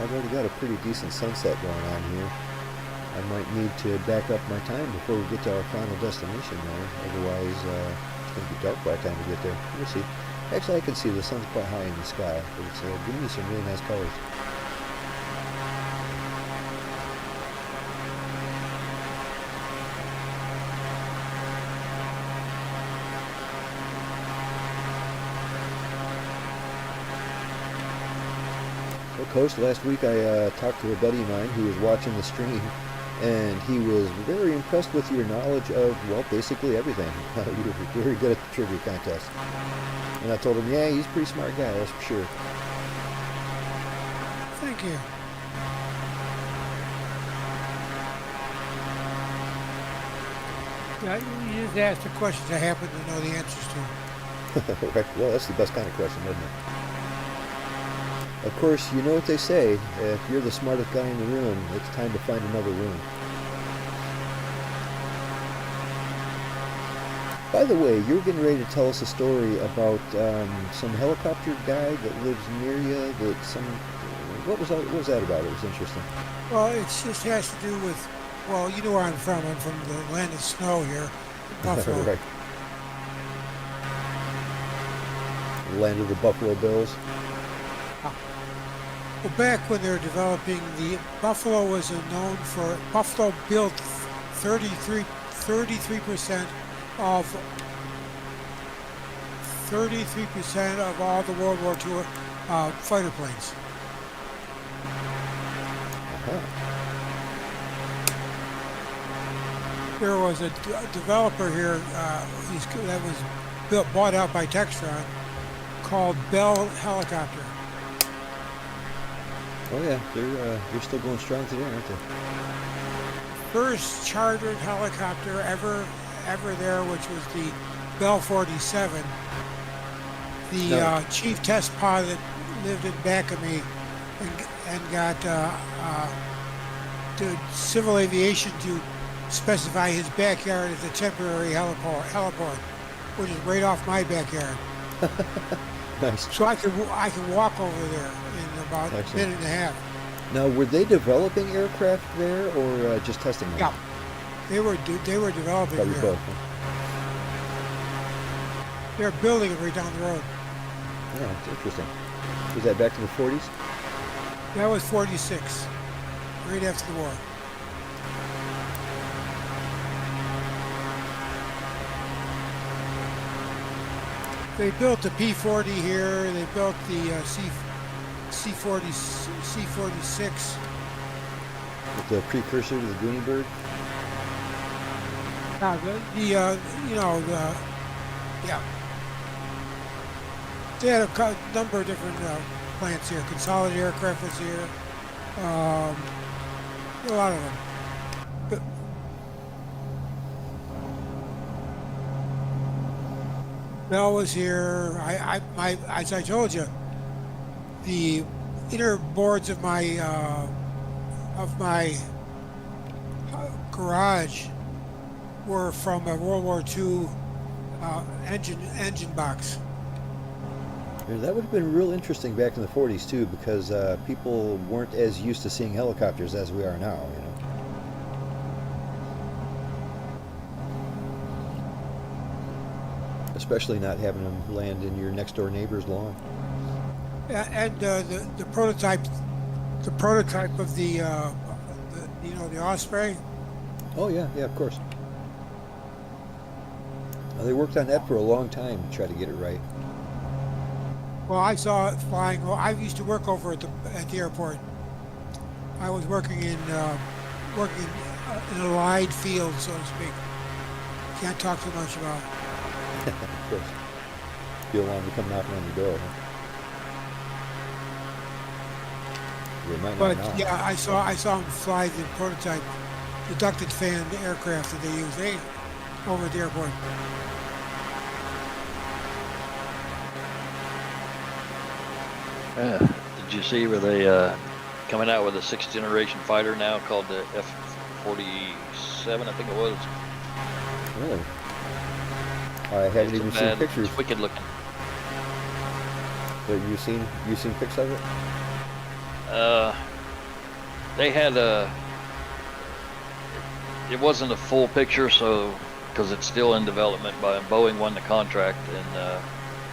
I've already got a pretty decent sunset going on here. I might need to back up my time before we get to our final destination though. Otherwise, it's going to be dark by the time we get there. We'll see. Actually, I can see the sun's quite high in the sky, but it's giving me some really nice colors. Coast, last week I talked to a buddy of mine who was watching the stream, and he was very impressed with your knowledge of, well, basically everything. You were very good at the trivia contest. And I told him, yeah, he's a pretty smart guy, that's for sure. Thank you. Yeah, you just asked the questions I happen to know the answers to. Right. Well, that's the best kind of question, isn't it? Of course, you know what they say. If you're the smartest guy in the room, it's time to find another room. By the way, you're getting ready to tell us a story about some helicopter guy that lives near you. What was that about? It was interesting. Well, it just has to do with, well, you know where I'm from. I'm from the land of snow here, Buffalo. Right. Land of the Buffalo Bills. Well, back when they were developing, the Buffalo was known for, Buffalo built 33% of all the World War II fighter planes. Uh-huh. There was a developer here that was bought out by Textron called Bell Helicopter. Oh yeah, they're still going strong today, aren't they? First chartered helicopter ever there, which was the Bell 47. The chief test pilot lived in back of me and got to civil aviation to specify his backyard as a temporary heliport, which is right off my backyard. Nice. So I can walk over there in about a minute and a half. Now, were they developing aircraft there or just testing them? Yeah, they were developing Probably there. both. Huh? They're building it right down the road. Yeah, it's interesting. Was that back to the 40s? That was 46, right after the war. They built the P-40 here. They built the C-46. With the precursor to the Goonie Bird? Yeah. They had a number of different plants here. Consolidated Aircraft was here. A lot of them. But Bell was here. As I told you, the inner boards of my garage were from a World War II engine box. Yeah, that would have been real interesting back in the 40s too, because people weren't as used to seeing helicopters as we are now, you know. Especially not having them land in your next door neighbor's lawn. And the prototype of the Osprey. Oh yeah, of course. They worked on that for a long time to try to get it right. Well, I saw it flying. Well, I used to work over at the airport. I was working in a wide field, so to speak. Can't talk too much about it. Of course. You don't want them to come knocking on your door, huh? They might not knock. Yeah, I saw them fly the prototype, the ducted fan aircraft that they use over at the airport. Did you see where they coming out with a 6th generation fighter now called the F-47? I think it was. Really? I haven't even seen pictures. It's wicked looking. But you seen pics of it? They had it wasn't a full picture, so because it's still in development. But Boeing won the contract, and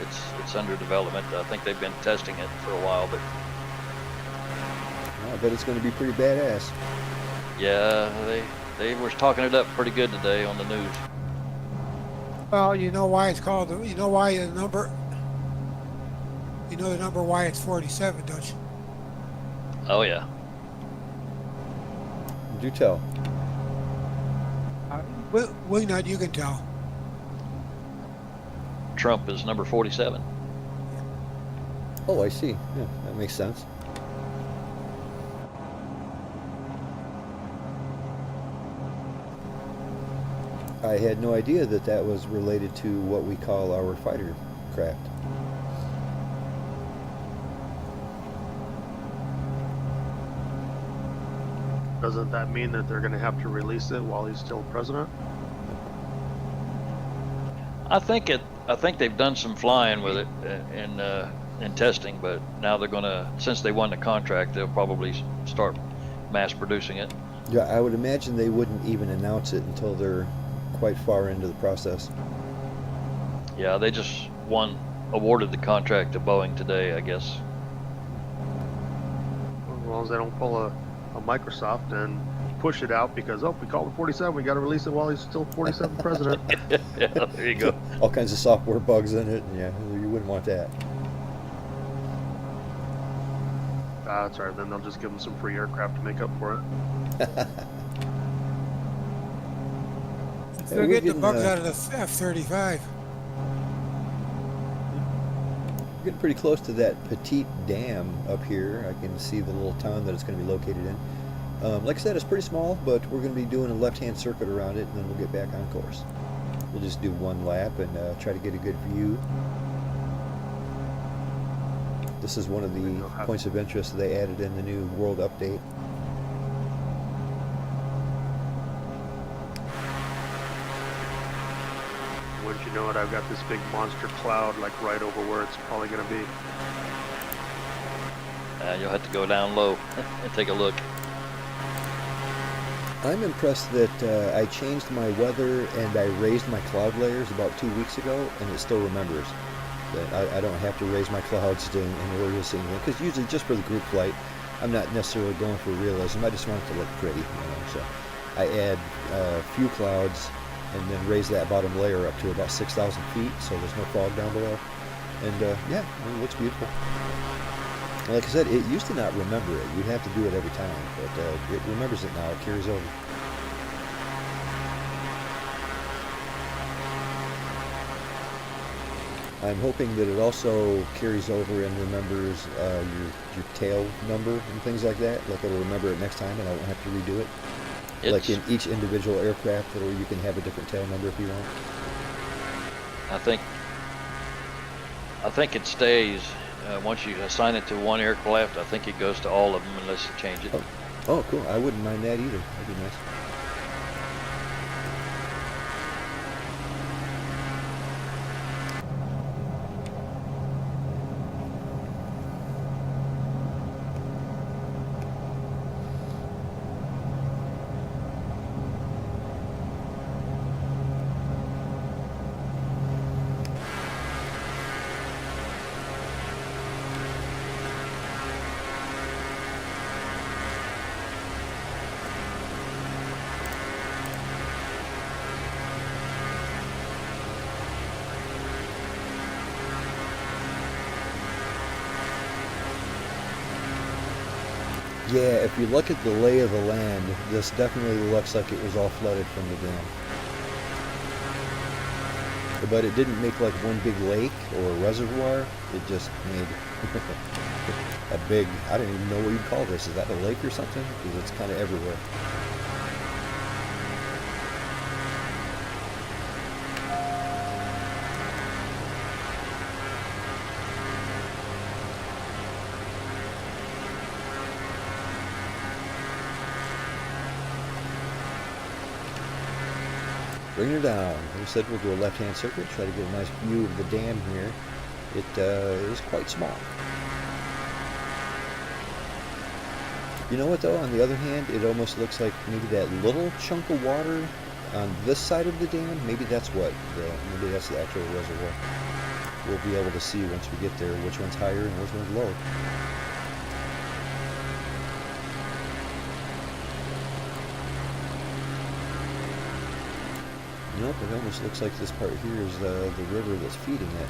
it's under development. I think they've been testing it for a while, but I bet it's going to be pretty badass. yeah, they were talking it up pretty good today on the news. Well, you know why it's called. You know why the number. You know the number why it's 47, don't you? Oh yeah. Do tell. Wingnut, you can tell. Trump is number 47. Oh, I see. Yeah, that makes sense. I had no idea that that was related to what we call our fighter craft. Doesn't that mean that they're going to have to release it while he's still president? I think they've done some flying with it in testing, but now they're gonna, since they won the contract, they'll probably start mass producing it. Yeah, I would imagine they wouldn't even announce it until they're quite far into the process. Yeah, they just awarded the contract to Boeing today, I guess. As long as they don't pull a Microsoft and push it out because, we called it 47, we got to release it while he's still 47 president. Yeah, there you go. All kinds of software bugs in it. Yeah, you wouldn't want that. That's right. Then they'll just give him some free aircraft to make up for it. They'll get the bugs out of the F-35. We're getting pretty close to that Petite Dam up here. I can see the little town that it's going to be located in. Like I said, it's pretty small, but we're going to be doing a left-hand circuit around it, and then we'll get back on course. We'll just do one lap and try to get a good view. This is one of the points of interest they added in the new world update. Wouldn't you know it, I've got this big monster cloud like right over where it's probably going to be. You'll have to go down low and take a look. I'm impressed that I changed my weather and I raised my cloud layers about 2 weeks ago, and it still remembers that I don't have to raise my clouds in order to see anything. Because usually, just for the group flight, I'm not necessarily going for realism. I just want it to look pretty, you know. So I add a few clouds and then raise that bottom layer up to about 6,000 feet, so there's no fog down below. And yeah, it looks beautiful. Like I said, it used to not remember it. You'd have to do it every time, but it remembers it now. It carries over. I'm hoping that it also carries over and remembers your tail number and things like that. Like it'll remember it next time and I won't have to redo it. Like in each individual aircraft, you can have a different tail number if you want. I think it stays. Once you assign it to one aircraft, I think it goes to all of them unless you change it. Oh, cool. I wouldn't mind that either. That'd be nice. Yeah, if you look at the lay of the land, this definitely looks like it was all flooded from the dam. But it didn't make like one big lake or a reservoir. It just made a big, I don't even know what you'd call this. Is that a lake or something? Because it's kind of everywhere. Bring her down. We said we'll do a left-hand circuit, try to get a nice view of the dam here. It is quite small. You know what though, on the other hand, it almost looks like maybe that little chunk of water on this side of the dam, maybe that's maybe that's the actual reservoir. We'll be able to see once we get there which one's higher and which one's lower. Nope, it almost looks like this part here is the river that's feeding it.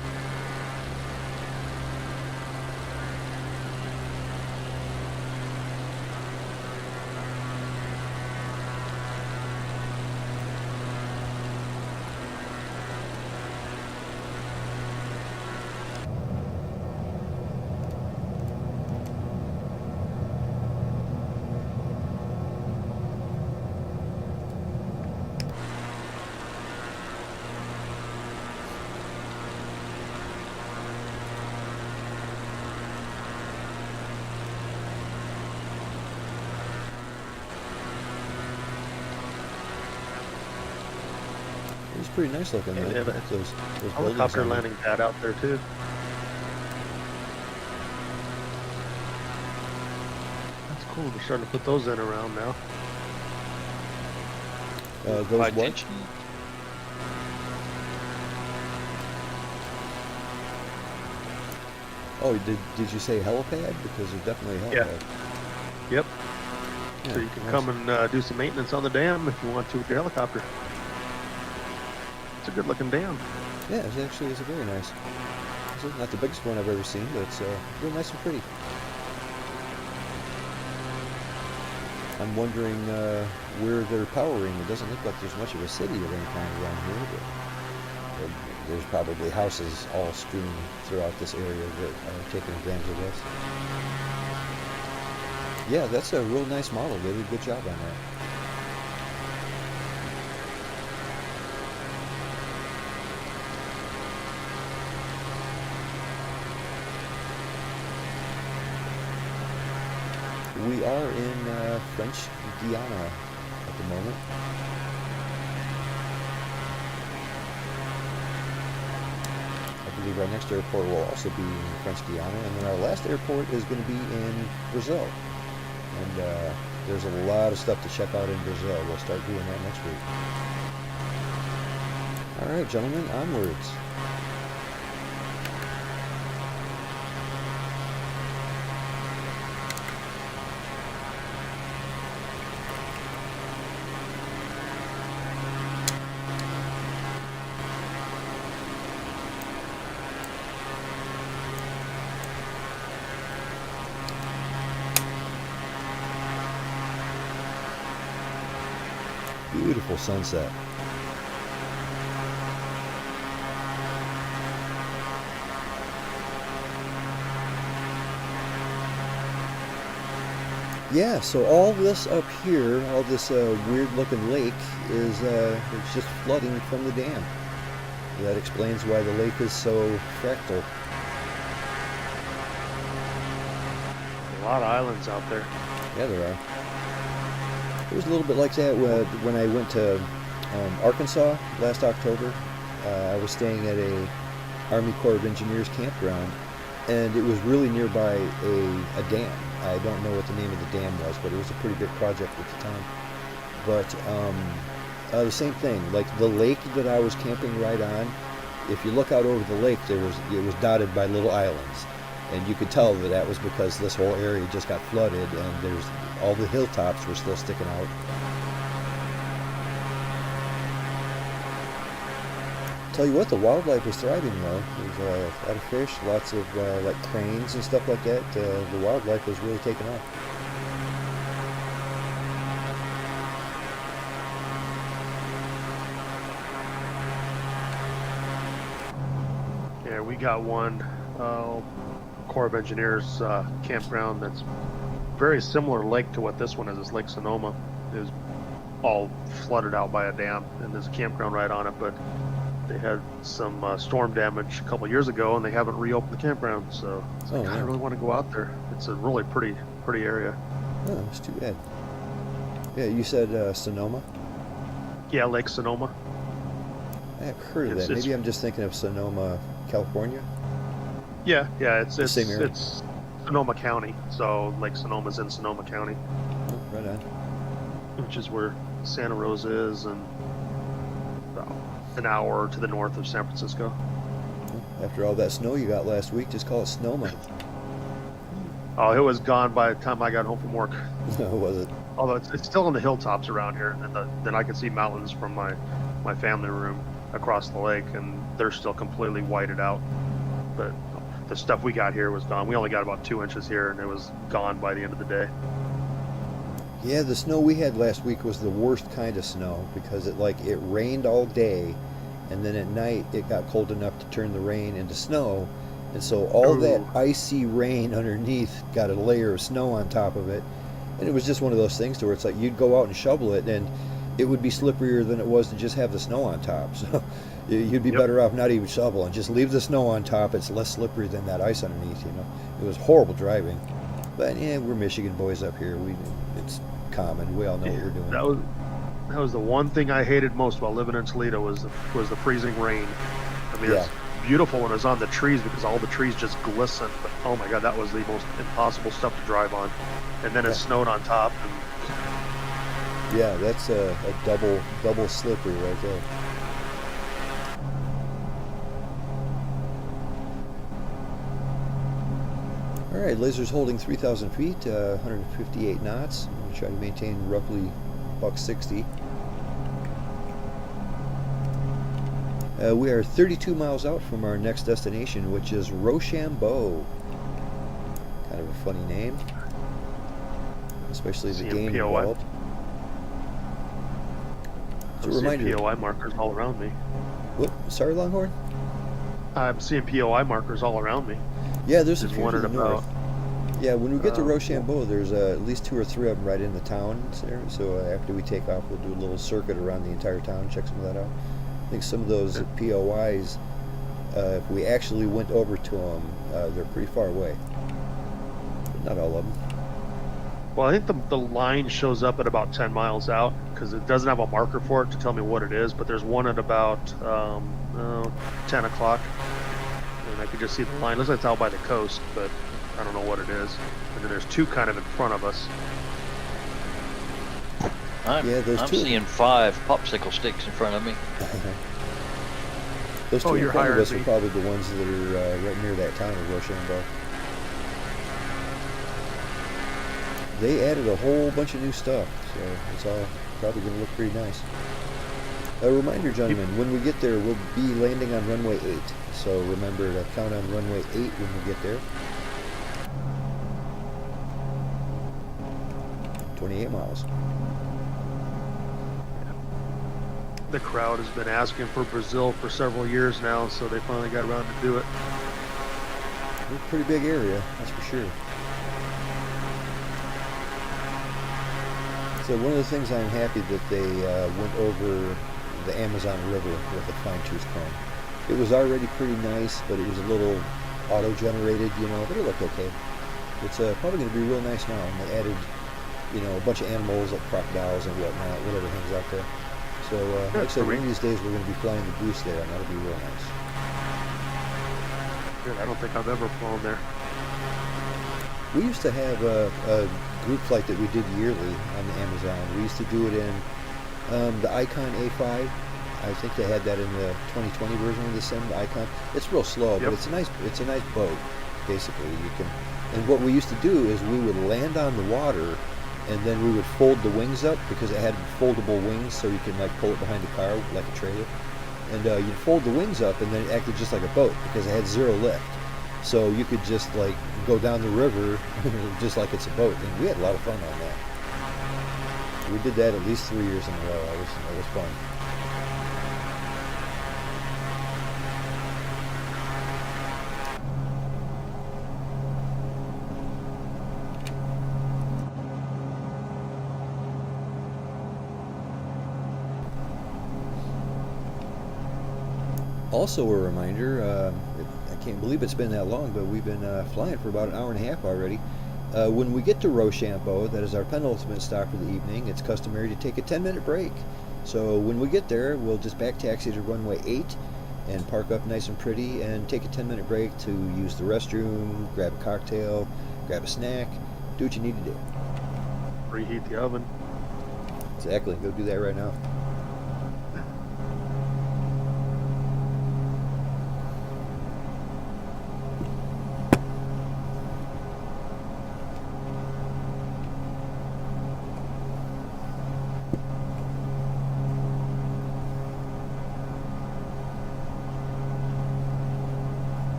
pretty nice looking. Yeah, Man. they have a Those buildings helicopter on there. landing pad out there too. That's cool. They're starting to put those in around now. Those High what? tension. Oh, did you say helipad? Because there's definitely a Yeah. helipad. Yep. Yeah, So you can nice. come and do some maintenance on the dam if you want to with your helicopter. It's a good looking dam. Yeah, it actually is a very nice. It's not the biggest one I've ever seen, but it's real nice and pretty. I'm wondering where they're powering. It doesn't look like there's much of a city of any kind around here, but there's probably houses all strewn throughout this area that are taking advantage of this. Yeah, that's a real nice model. They did a good job on that. We are in French Guiana at the moment. I believe our next airport will also be in French Guiana, and then our last airport is going to be in Brazil. And there's a lot of stuff to check out in Brazil. We'll start doing that next week. All right, gentlemen, onwards. Beautiful sunset. Yeah, so all this up here, all this weird looking lake is it's just flooding from the dam. That explains why the lake is so fractal. A lot of islands out there. Yeah, there are. It was a little bit like that when I went to Arkansas last October. I was staying at a Army Corps of Engineers campground, and it was really nearby a dam. I don't know what the name of the dam was, but it was a pretty big project at the time. But the same thing, like the lake that I was camping right on, if you look out over the lake, it was dotted by little islands. And you could tell that was because this whole area just got flooded, and all the hilltops were still sticking out. Tell you what, the wildlife was thriving though. There's a lot of fish, lots of like cranes and stuff like that. The wildlife was really taking off. Yeah, we got one Corps of Engineers campground that's very similar lake to what this one is. It's Lake Sonoma. It was all flooded out by a dam, and there's a campground right on it, but they had some storm damage a couple years ago, and they haven't reopened the campground. So it's like, God, I really want to go out there. It's a really pretty area. Oh, it's too bad. Yeah, you said Sonoma? Yeah, Lake Sonoma. I have heard of that. Maybe I'm just thinking of Sonoma, California. Yeah, it's The same area. It's Sonoma County. So Lake Sonoma's in Sonoma County, Oh, right on. which is where Santa Rosa is, and about an hour to the north of San Francisco. After all that snow you got last week, just call it Snowma. Oh, it was gone by the time I got home from work. Was it? Although it's still in the hilltops around here, and then I can see mountains from my family room across the lake, and they're still completely whited out. But the stuff we got here was gone. We only got about 2 inches here, and it was gone by the end of the day. Yeah, the snow we had last week was the worst kind of snow because it rained all day, and then at night it got cold enough to turn the rain into snow, and so all that icy rain underneath got a layer of snow on top of it, and it was just one of those things to where it's like you'd go out and shovel it, and it would be slipperier than it was to just have the snow on top. So you'd be better off not even shoveling, just leave the snow on top. It's less slippery than that ice underneath. It was horrible driving, but yeah, we're Michigan boys up here. It's common. We all know what we're doing. That was the one thing I hated most while living in Toledo was the freezing rain. I mean, Yeah. it's beautiful when it's on the trees because all the trees just glisten. But oh my god, that was the most impossible stuff to drive on. And then it Yeah. snowed on top. And Yeah, that's a double slippery right there. All right, Lazer's holding 3,000 feet, 158 knots. I'm going to try to maintain roughly $160. We are 32 miles out from our next destination, which is Rochambeau. Kind of a funny name, especially the game POI. involved. So I'm a seeing reminder. POI markers all around me. Whoop, sorry, Longhorn. I'm seeing POI markers all around me. Yeah, there's a Just few to the wondered north. Yeah, when we get to Oh, Rochambeau, there's at least 2 or 3 of them right in the town there. So after we take off, we'll do a little circuit around the entire town, check some of that out. I think some of those Yeah. POIs, if we actually went over to them, they're pretty far away. But not all of them. Well, I think the line shows up at about 10 miles out because it doesn't have a marker for it to tell me what it is, but there's one at about 10 o'clock. And I can just see the line. Looks like it's out by the coast, but I don't know what it is. And then there's 2 kind of in front of us. I'm those two- seeing 5 popsicle sticks in front of me. Those 2 Oh, in you're front of higher us than are me. probably the ones that are right near that town of Rochambeau. They added a whole bunch of new stuff, so it's all probably going to look pretty nice. A reminder, gentlemen, when we get there, we'll be landing on runway 8. So remember to count on runway 8 when we get there. 28 miles. The crowd has been asking for Brazil for several years now, so they finally got around to do it. It's a pretty big area, that's for sure. So one of the things I'm happy that they went over the Amazon River with a fine-tooth comb. It was already pretty nice, but it was a little auto-generated, but it looked okay. It's probably going to be real nice now, and they added, a bunch of animals like crocodiles and whatnot, whatever hangs out there. So, like I said, one of these days we're going to be flying the Goose there, and that'll be real nice. Good, I don't think I've ever flown there. We used to have a group flight that we did yearly on the Amazon. We used to do it in the Icon A5. I think they had that in the 2020 version of the Sim, the Icon. It's real slow, Yep. but it's a nice boat. Basically, and what we used to do is we would land on the water, and then we would fold the wings up because it had foldable wings, so you can pull it behind the car like a trailer. And you'd fold the wings up, and then it acted just like a boat because it had 0 lift. So you could just go down the river just like it's a boat, and we had a lot of fun on that. We did that at least 3 years in a row. It was fun. Also a reminder, I can't believe it's been that long, but we've been flying for about an hour and a half already. When we get to Rochambeau, that is our penultimate stop for the evening, it's customary to take a 10-minute break. So when we get there, we'll just back taxi to runway 8 and park up nice and pretty and take a 10-minute break to use the restroom, grab a cocktail, grab a snack, do what you need to do. Reheat the oven. Exactly, go do that right now.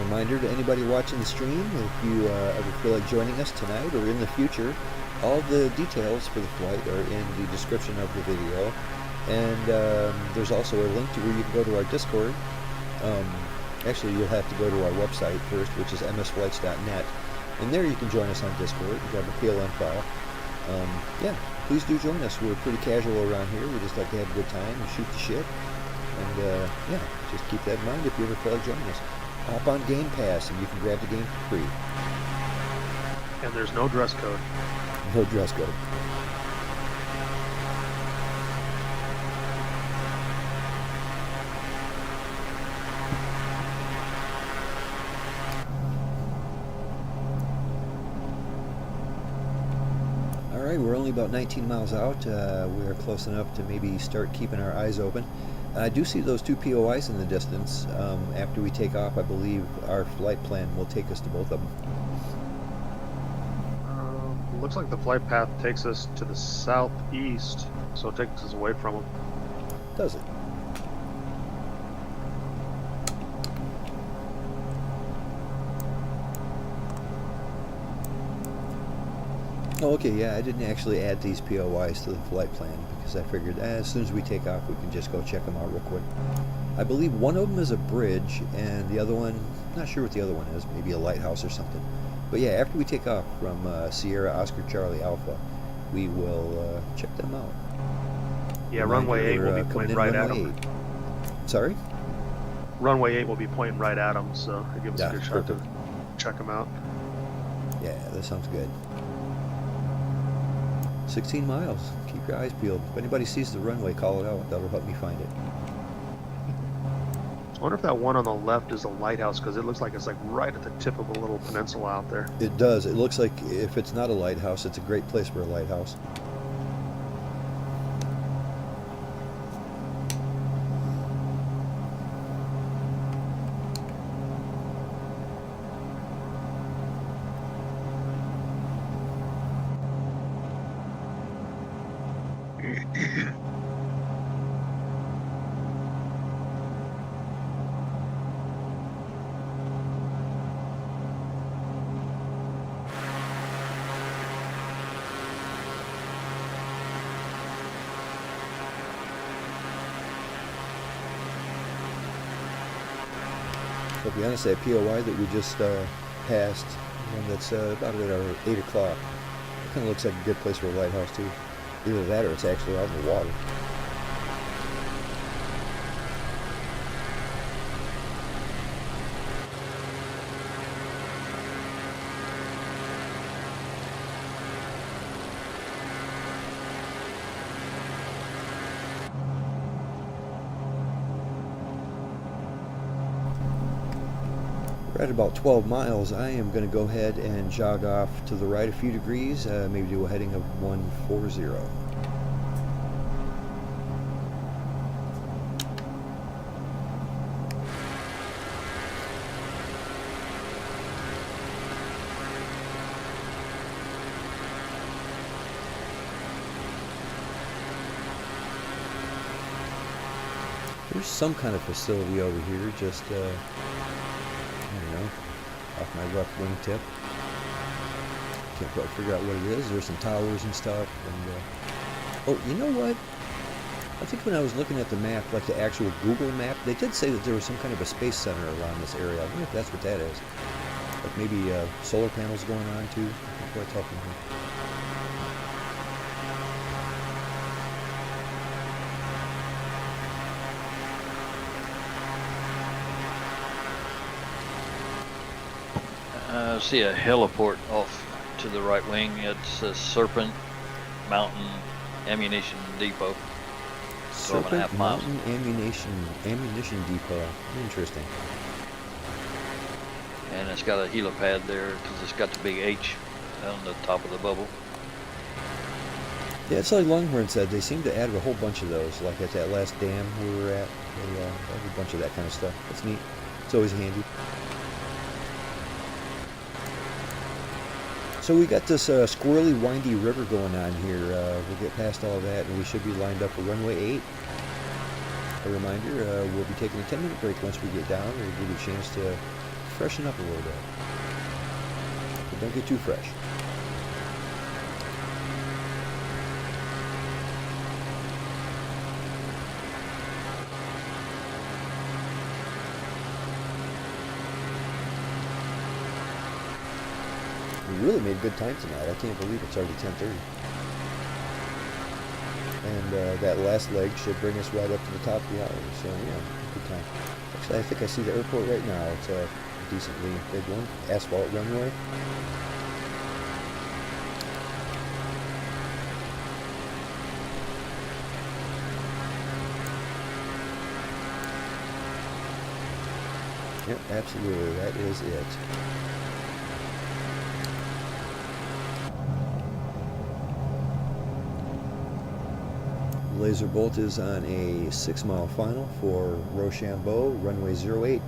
Reminder to anybody watching the stream, if you ever feel like joining us tonight or in the future, all the details for the flight are in the description of the video, and there's also a link to where you can go to our Discord. Actually, you'll have to go to our website first, which is msflights.net, and there you can join us on Discord. You grab a PLN file. Yeah, please do join us. We're pretty casual around here. We just like to have a good time and shoot the shit, and yeah, just keep that in mind if you ever feel like joining us. Hop on Game Pass and you can grab the game for free. And there's no dress code. No dress code. right, we're only about 19 miles out. We are close enough to maybe start keeping our eyes open. I do see those 2 POIs in the distance. After we take off, I believe our flight plan will take us to both of them. Looks like the flight path takes us to the southeast, so it takes us away from them. Does it? Oh, okay, yeah, I didn't actually add these POIs to the flight plan because I figured as soon as we take off, we can just go check them out real quick. I believe one of them is a bridge, and the other one, not sure what the other one is, maybe a lighthouse or something. But yeah, after we take off from Sierra Oscar Charlie Alpha, we will check them out. Yeah, Remind runway 8 you, will be coming pointing in right at runway them. 8. Sorry? Runway 8 will be pointing right at them, so it gives us Yeah, a good shot perfect. to check them out. Yeah, that sounds good. 16 miles. Keep your eyes peeled. If anybody sees the runway, call it out. That'll help me find it. I wonder if that one on the left is a lighthouse, because it looks like it's like right at the tip of a little peninsula out there. It does. It looks like if it's not a lighthouse, it's a great place for a lighthouse. So to be honest, that POI that we just passed, one that's about at our 8 o'clock, it kind of looks like a good place for a lighthouse too. Either that or it's actually out in the water. We're at about 12 miles. I am going to go ahead and jog off to the right a few degrees, maybe do a heading of 140. There's some kind of facility over here, just I don't know, off my rough wingtip. Can't quite figure out what it is. There's some towers and stuff. And oh, you know what? I think when I was looking at the map, like the actual Google map, they did say that there was some kind of a space center around this area. I wonder if that's what that is. Like maybe solar panels going on too. I can't quite tell from here. I see a heliport off to the right wing. It's a Serpent Mountain Ammunition Depot. 12.5 Serpent miles. Mountain Ammunition Depot. Interesting. And it's got a helipad there because it's got the big H on the top of the bubble. Yeah, it's like Longhorn said. They seem to add a whole bunch of those. Like at that last dam we were at, they added a bunch of that kind of stuff. That's neat. It's always handy. So we got this squirrely, windy river going on here. We'll get past all that, and we should be lined up for runway 8. A reminder, we'll be taking a 10-minute break once we get down. We'll give you a chance to freshen up a little bit. But don't get too fresh. We really made good time tonight. I can't believe it's already 10:30. And that last leg should bring us right up to the top of the hour. So yeah, good time. Actually, I think I see the airport right now. It's a decently big one. Asphalt runway. Yep, absolutely. That is it. Laser Bolt is on a 6-mile final for Rochambeau, runway 08.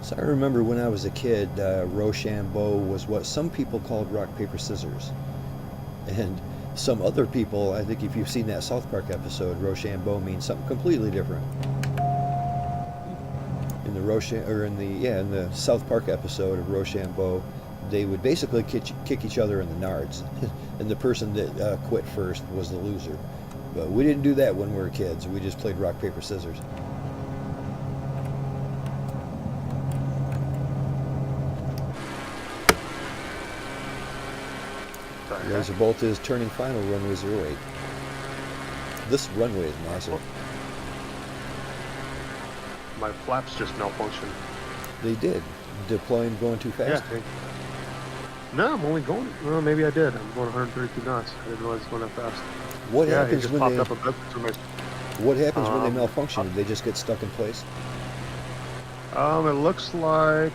So I remember when I was a kid, Rochambeau was what some people called rock, paper, scissors. And some other people, I think if you've seen that South Park episode, Rochambeau means something completely different. In the South Park episode of Rochambeau, they would basically kick each other in the nards. And the person that quit first was the loser. But we didn't do that when we were kids. We just played rock, paper, scissors. Laser Bolt is turning final, runway 08. This runway is massive. My flaps just malfunctioned. They did. Deploying going too fast? Yeah. No, I'm only going. Well, maybe I did. I'm going 132 knots. I didn't realize it was going that fast. What Yeah, it happens just when popped they up a message for me. What happens when they malfunction? They just get stuck in place? It looks like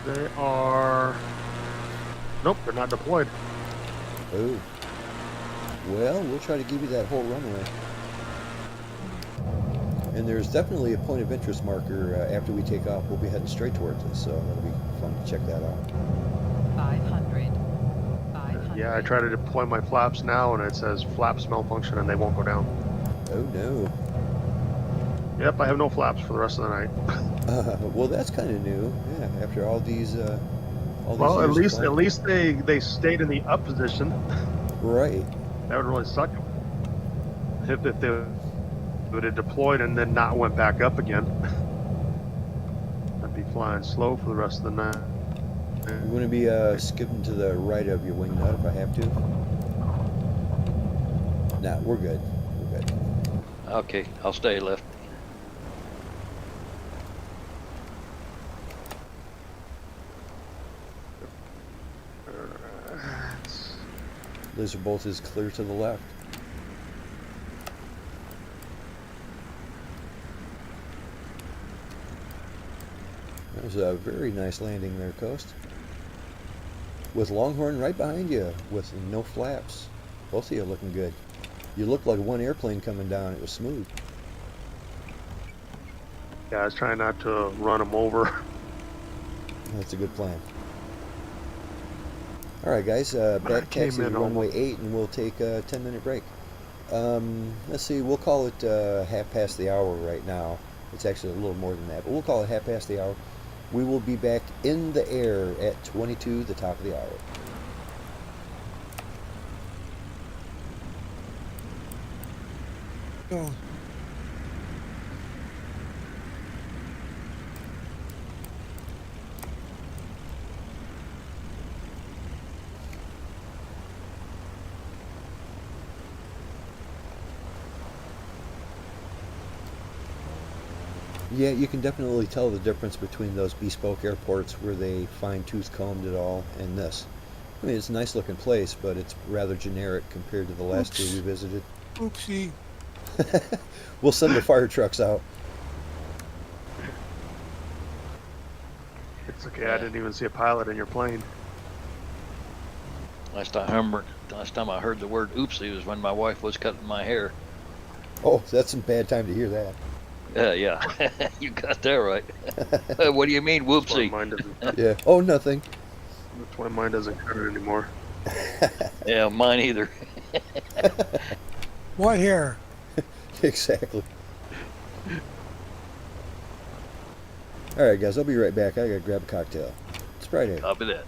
they are. Nope, they're not deployed. Oh. Well, we'll try to give you that whole runway. And there's definitely a point of interest marker after we take off. We'll be heading straight towards it, so that'll be fun to check that out. 500. 500. Yeah, I try to deploy my flaps now, and it says flaps malfunction, and they won't go down. Oh no. Yep, I have no flaps for the rest of the night. Well, that's kind of new. Yeah, after all these. Well, at years of least they stayed in the up position. Right. That would really suck if they would have deployed and then not went back up again. I'd be flying slow for the rest of the night. I'm going to be skipping to the right of your wing nut if I have to. Nah, we're good. We're good. Okay, I'll stay left. Laser Bolt is clear to the left. That was a very nice landing there, Coast. With Longhorn right behind you, with no flaps. Both of you looking good. You looked like one airplane coming down. It was smooth. Yeah, I was trying not to run them over. That's a good plan. All right, guys, back taxi to runway 8, and we'll take a 10-minute break. Let's see, we'll call it half past the hour right now. It's actually a little more than that, but we'll call it half past the hour. We will be back in the air at 22, the top of the hour. So, Yeah, you can definitely tell the difference between those bespoke airports where they fine-tooth combed it all and this. I mean, it's a nice looking place, but it's rather generic compared to the last two we visited. oopsie. We'll send the fire trucks out. It's okay, I didn't even see a pilot in your plane. Last time I heard the word oopsie was when my wife was cutting my hair. Oh, that's some bad time to hear that. Yeah, you got that right. What do you mean, That's why whoopsie? mine doesn't, Yeah. Oh, nothing. that's why mine doesn't cut it anymore. Yeah, mine either. What hair? Exactly. All right, guys, I'll be right back. I gotta grab a cocktail. It's Friday. Copy that.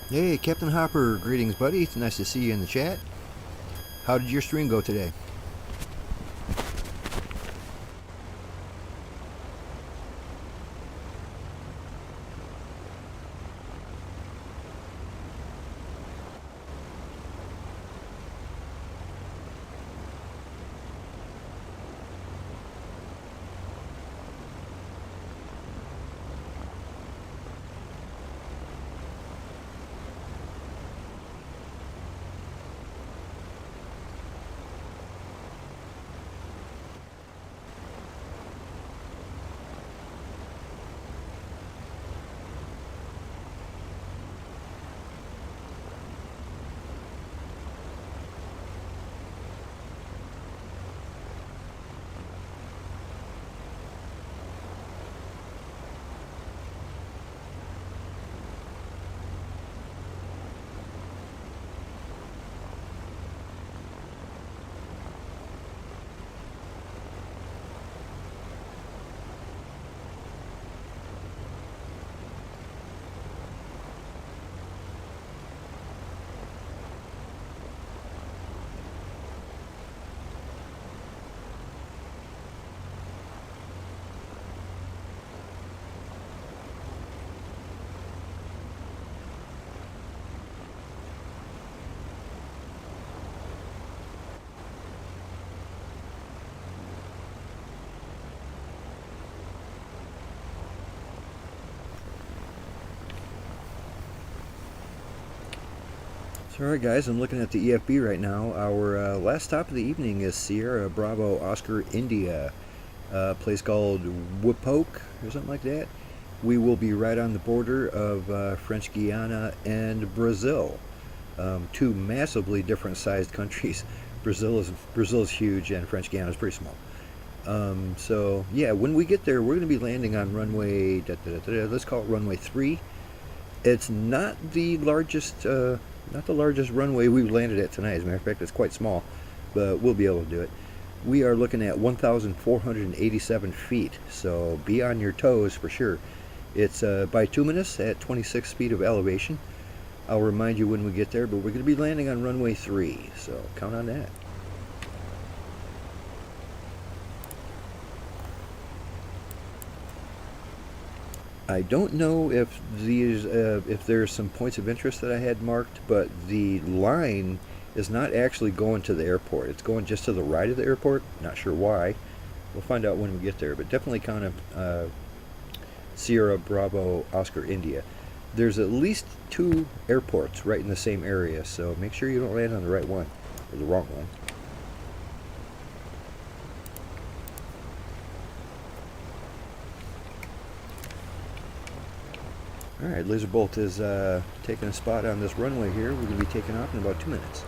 Hey, Captain Hopper, greetings, buddy. It's nice to see you in the chat. How did your stream go today? Alright guys, I'm looking at the EFB right now. Our last stop of the evening is Sierra Bravo Oscar India, a place called Oiapoque or something like that. We will be right on the border of French Guiana and Brazil. Two massively different sized countries. Brazil is huge and French Guiana is pretty small. So yeah, when we get there, we're going to be landing on runway, let's call it runway 3. It's not the largest runway we've landed at tonight. As a matter of fact, it's quite small, but we'll be able to do it. We are looking at 1,487 feet, so be on your toes for sure. It's bituminous at 26 feet of elevation. I'll remind you when we get there, but we're going to be landing on runway 3, so count on that. I don't know if these, if there's some points of interest that I had marked, but the line is not actually going to the airport. It's going just to the right of the airport. Not sure why. We'll find out when we get there, but definitely kind of Sierra Bravo Oscar India. There's at least 2 airports right in the same area, so make sure you don't land on the right one or the wrong one. Alright, Laser Bolt is taking a spot on this runway here. We're going to be taking off in about 2 minutes.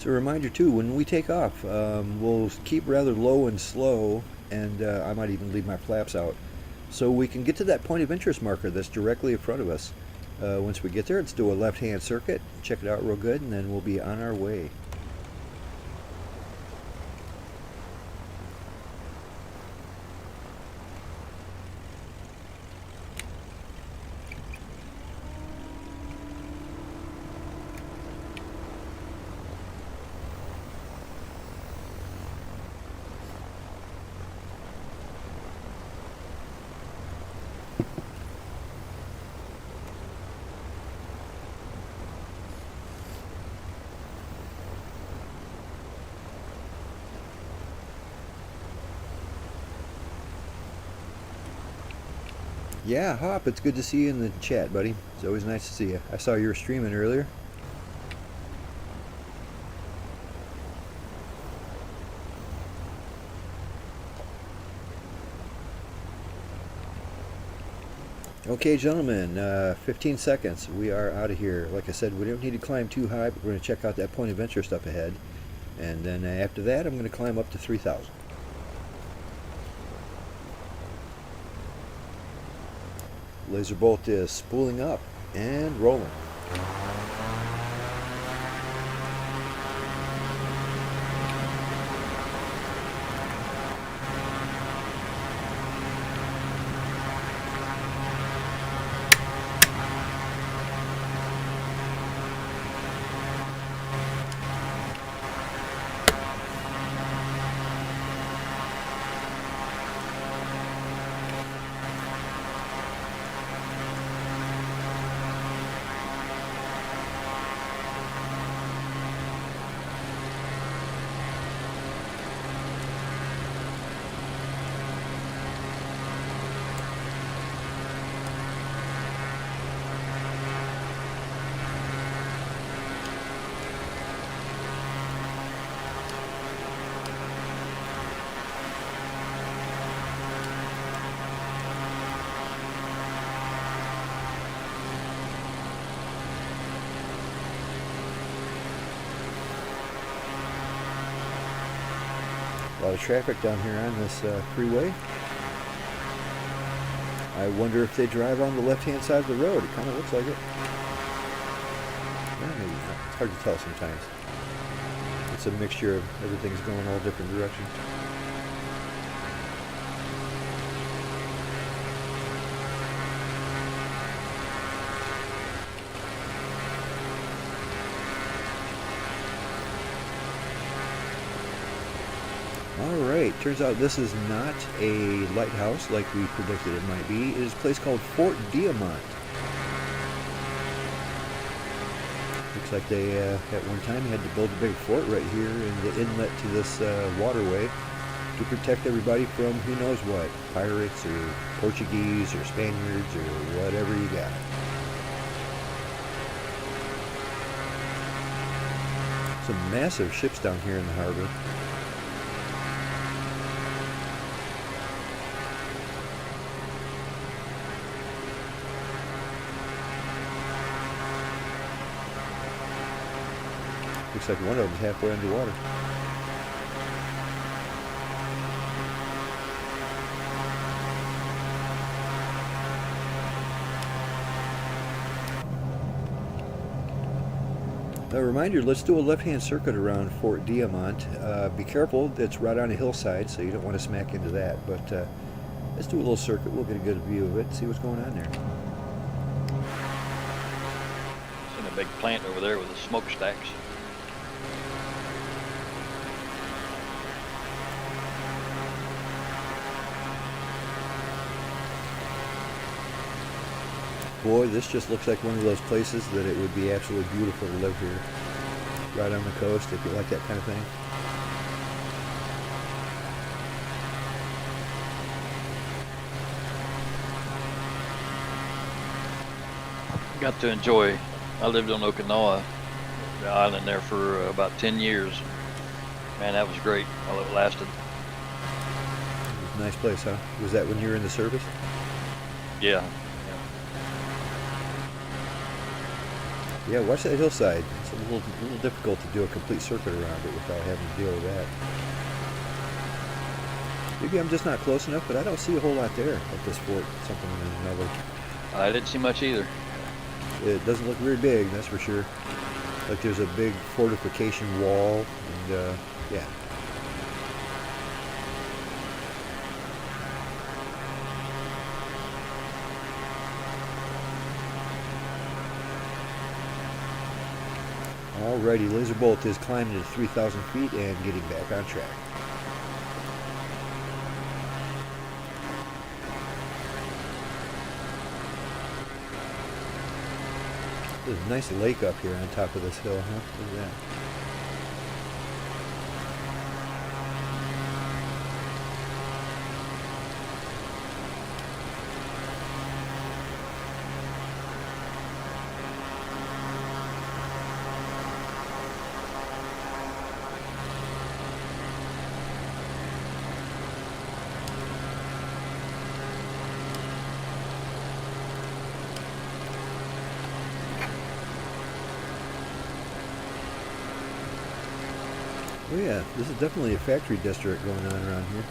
So a reminder too, when we take off, we'll keep rather low and slow, and I might even leave my flaps out, so we can get to that point of interest marker that's directly in front of us. Once we get there, let's do a left-hand circuit, check it out real good, and then we'll be on our way. Yeah, Hop, it's good to see you in the chat, buddy. It's always nice to see you. I saw you were streaming earlier. Okay, gentlemen, 15 seconds. We are out of here. Like I said, we don't need to climb too high, but we're going to check out that point of interest up ahead. And then after that, I'm going to climb up to 3,000. Laser bolt is spooling up and rolling. A lot of traffic down here on this freeway. I wonder if they drive on the left-hand side of the road. It kind of looks like it. Yeah, maybe not. It's hard to tell sometimes. It's a mixture of everything's going all different directions. Alright, turns out this is not a lighthouse like we predicted it might be. It is a place called Fort Diamant. Looks like they, at one time, had to build a big fort right here in the inlet to this waterway to protect everybody from who knows what. Pirates or Portuguese or Spaniards or whatever you got. Some massive ships down here in the harbor. Looks like one of them's halfway underwater. A reminder, let's do a left-hand circuit around Fort Diamant. Be careful, it's right on a hillside, so you don't want to smack into that. But let's do a little circuit. We'll get a good view of it, see what's going on there. Seen a big plant over there with the smokestacks. Boy, this just looks like one of those places that it would be absolutely beautiful to live here. Right on the coast, if you like that kind of thing. Got to enjoy. I lived on Okinawa, the island there for about 10 years. Man, that was great while it lasted. It was a nice place, huh? Was that when you were in the service? Yeah. Yeah, watch that hillside. It's a little difficult to do a complete circuit around it without having to deal with that. Maybe I'm just not close enough, but I don't see a whole lot there at this fort, something or another. I didn't see much either. It doesn't look very big, that's for sure. Like there's a big fortification wall, and yeah. Alrighty, Laser Bolt is climbing to 3,000 feet and getting back on track. There's a nice lake up here on top of this hill, huh? Look at that. Oh yeah, this is definitely a factory district going on around here.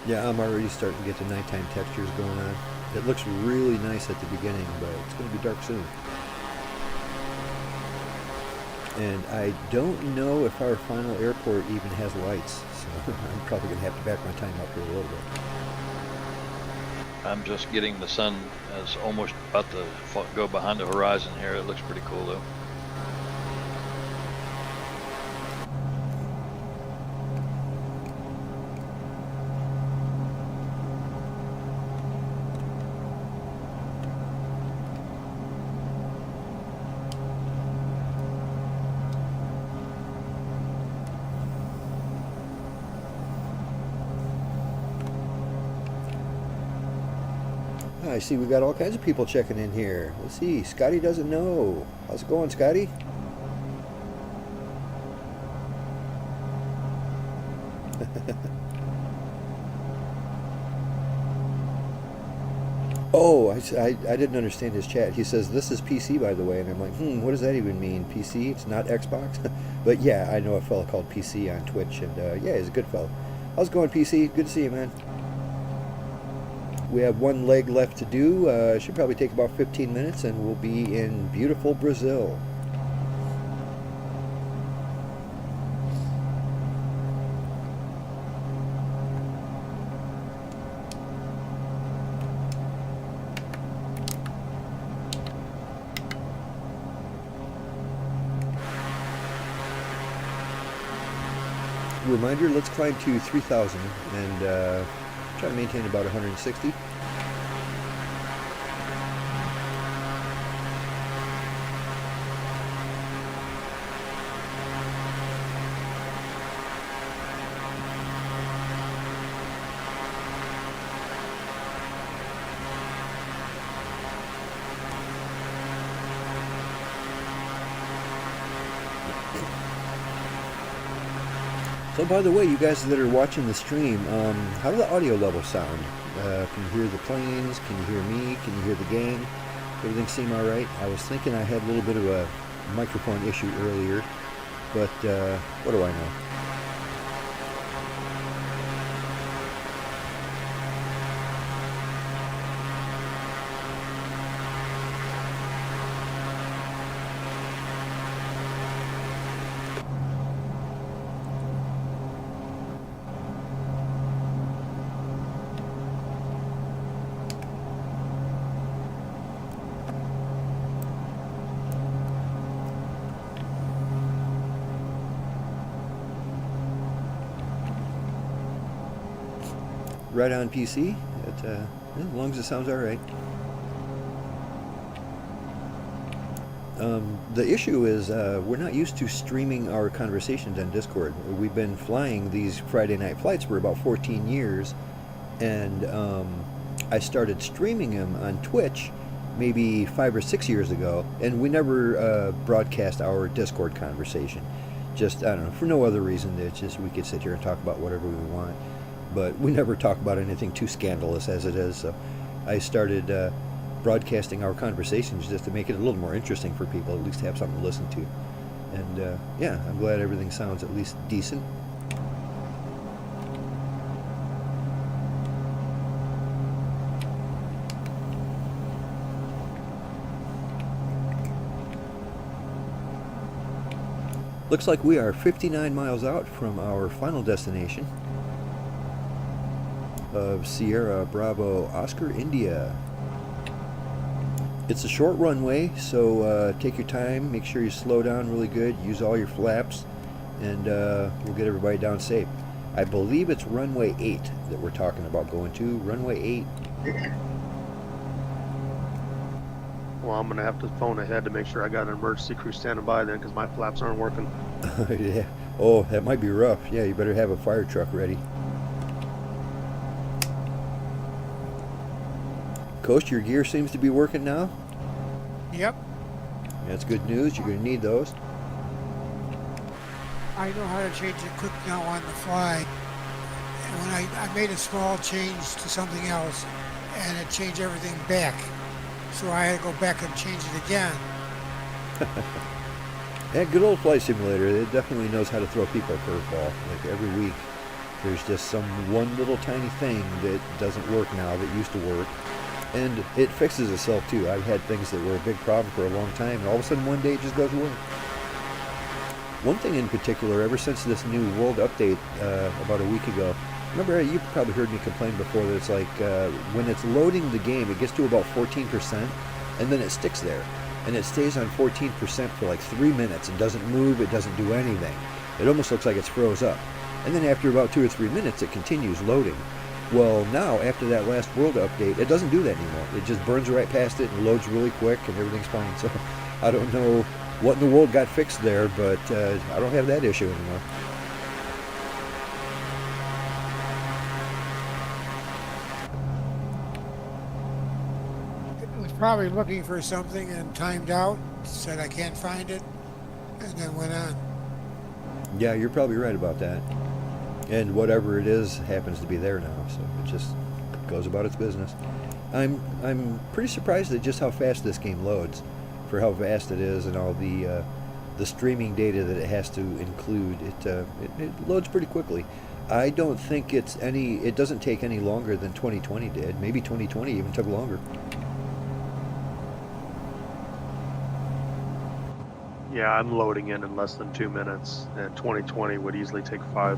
Yeah, I'm already starting to get the nighttime textures going on. It looks really nice at the beginning, but it's going to be dark soon. And I don't know if our final airport even has lights, so I'm probably going to have to back my time up here a little bit. I'm just getting the sun as almost about to go behind the horizon here. It looks pretty cool though. I see we got all kinds of people checking in here. Let's see, Scotty doesn't know. How's it going, Scotty? Oh, I didn't understand his chat. He says, this is PC, by the way. And I'm like, what does that even mean? PC? It's not Xbox? But yeah, I know a fella called PC on Twitch. And yeah, he's a good fella. How's it going, PC? Good to see you, man. We have one leg left to do. Should probably take about 15 minutes, and we'll be in beautiful Brazil. Reminder, let's climb to 3,000 and try to maintain about 160. So by the way, you guys that are watching the stream, how do the audio levels sound? Can you hear the planes? Can you hear me? Can you hear the gang? Everything seem all right? I was thinking I had a little bit of a microphone issue earlier, but what do I know? Right on PC, as long as it sounds all right. The issue is we're not used to streaming our conversations on Discord. We've been flying these Friday night flights for about 14 years, and I started streaming them on Twitch maybe 5 or 6 years ago, and we never broadcast our Discord conversation. Just, I don't know, for no other reason. It's just we could sit here and talk about whatever we want. But we never talk about anything too scandalous as it is, so I started broadcasting our conversations just to make it a little more interesting for people, at least have something to listen to. And yeah, I'm glad everything sounds at least decent. Looks like we are 59 miles out from our final destination of Sierra Bravo Oscar India. It's a short runway, so take your time, make sure you slow down really good, use all your flaps, and we'll get everybody down safe. I believe it's runway 8 that we're talking about going to. Runway 8. Well, I'm gonna have to phone ahead to make sure I got an emergency crew standing by then, because my flaps aren't working. Yeah. Oh, that might be rough. Yeah, you better have a fire truck ready. Coast, your gear seems to be working now. Yep. That's good news. You're going to need those. I know how to change it quick now on the fly. And when I made a small change to something else, and it changed everything back. So I had to go back and change it again. That good old Flight Simulator, it definitely knows how to throw people a curveball. Like every week, there's just some one little tiny thing that doesn't work now that used to work. And it fixes itself too. I've had things that were a big problem for a long time, and all of a sudden one day it just goes away. One thing in particular, ever since this new world update about a week ago, remember you probably heard me complain before that it's like when it's loading the game, it gets to about 14%, and then it sticks there. And it stays on 14% for like 3 minutes. It doesn't move, it doesn't do anything. It almost looks like it's froze up. And then after about 2 or 3 minutes, it continues loading. Well, now, after that last world update, it doesn't do that anymore. It just burns right past it and loads really quick and everything's fine. So I don't know what in the world got fixed there, but I don't have that issue anymore. It was probably looking for something and timed out, said I can't find it, and then went on. Yeah, you're probably right about that. And whatever it is happens to be there now, so it just goes about its business. I'm pretty surprised at just how fast this game loads, for how vast it is and all the streaming data that it has to include. It loads pretty quickly. I don't think it doesn't take any longer than 2020 did. Maybe 2020 even took longer. Yeah, I'm loading in less than 2 minutes, and 2020 would easily take 5.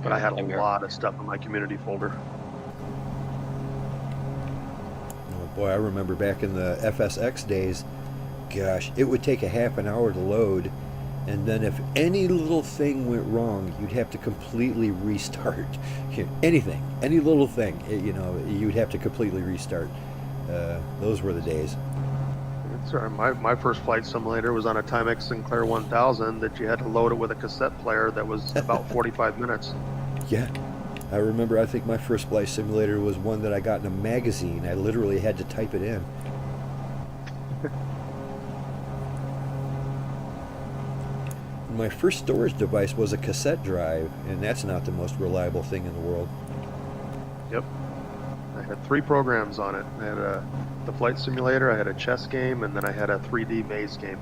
But I had a lot of stuff in my community folder. Oh boy, I remember back in the FSX days, gosh, it would take a half an hour to load, and then if any little thing went wrong, you'd have to completely restart. Anything, any little thing, you'd have to completely restart. Those were the days. Sorry, my first flight simulator was on a Timex Sinclair 1000 that you had to load it with a cassette player that was about 45 minutes. Yeah, I remember, I think my first flight simulator was one that I got in a magazine. I literally had to type it in. My first storage device was a cassette drive, and that's not the most reliable thing in the world. Yep. I had 3 programs on it. I had the flight simulator, I had a chess game, and then I had a 3D maze game.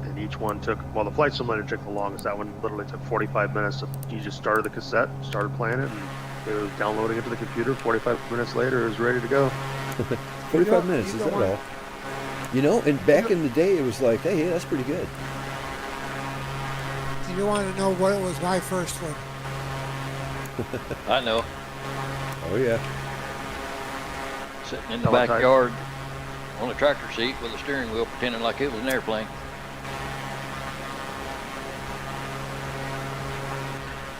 And each one took, well, the flight simulator took the longest. That one literally took 45 minutes. So you just started the cassette, started playing it, and it was downloading it to the computer. 45 minutes later, it was ready to go. 45 minutes, is that all? And back in the day, it was like, hey, that's pretty good. And you want to know what was my first one? I know. Oh, yeah. Sitting in the backyard on a tractor seat with a steering wheel pretending like it was an airplane.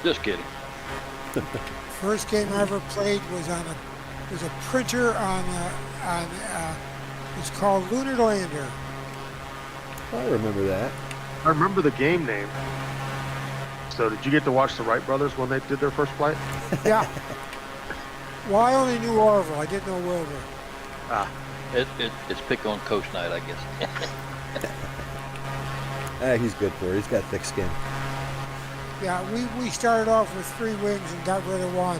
Just kidding. First game I ever played was a printer it's called Lunar Lander. I remember that. I remember the game name. So did you get to watch the Wright brothers when they did their first flight? Yeah. Well, I only knew Orville. I didn't know Wilbur. Ah. It's pick on coach night, I guess. He's good for it. He's got thick skin. Yeah, we started off with 3 wings and got rid of 1.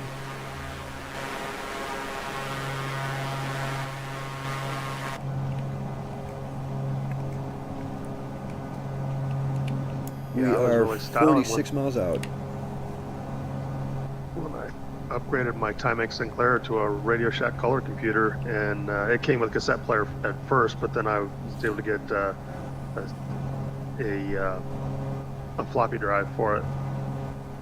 We are 46 miles out. When I upgraded my Timex Sinclair to a Radio Shack color computer, and it came with a cassette player at first, but then I was able to get a floppy drive for it.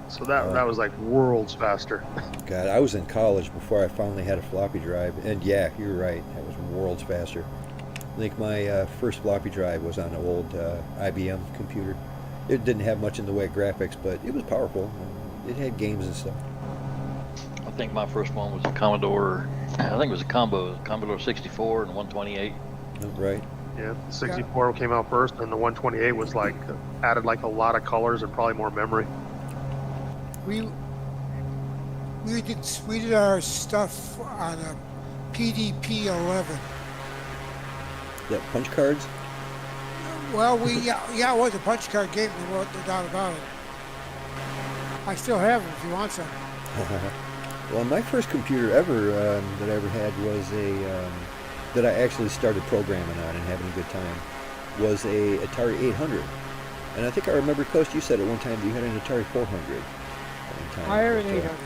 So that was like worlds faster. God, I was in college before I finally had a floppy drive, and yeah, you're right, that was worlds faster. I think my first floppy drive was on an old IBM computer. It didn't have much in the way of graphics, but it was powerful. It had games and stuff. I think my first one was a Commodore. I think it was a Commodore 64 and 128. Right. Yeah, the 64 came out first, and the 128 was like added like a lot of colors and probably more memory. We did our stuff on a PDP 11. That punch cards? Well, it was a punch card game. No doubt about it. I still have them if you want some. Well, my first computer ever that I ever had was that I actually started programming on and having a good time, was a Atari 800. And I think I remember, Coast, you said at one time that you had an Atari 400 at one time. I have an But, 800.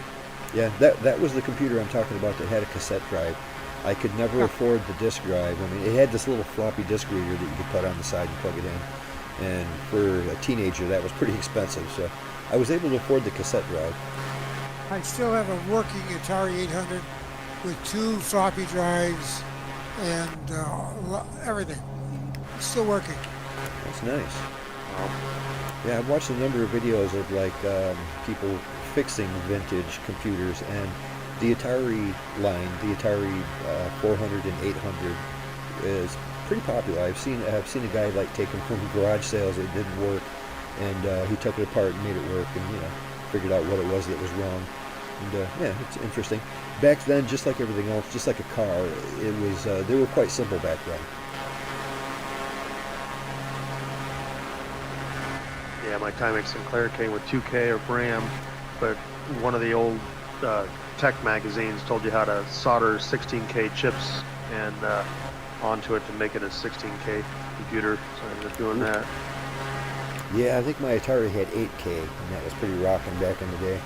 yeah, that was the computer I'm talking about that had a cassette drive. I could never afford the disk drive. I mean, it had this little floppy disk reader that you could put on the side and plug it in. And for a teenager, that was pretty expensive. So I was able to afford the cassette drive. I still have a working Atari 800 with 2 floppy drives and everything. It's still working. That's nice. Yeah, I've watched a number of videos of like people fixing vintage computers, and the Atari line, the Atari 400 and 800, is pretty popular. I've seen a guy like take them from garage sales that didn't work, and he took it apart and made it work, and figured out what it was that was wrong. And yeah, it's interesting. Back then, just like everything else, just like a car, it was they were quite simple back then. Yeah, my Timex Sinclair came with 2K or RAM, but one of the old tech magazines told you how to solder 16K chips and onto it to make it a 16K computer, so I ended up doing that. Yeah, I think my Atari had 8K, and that was pretty rocking back in the day.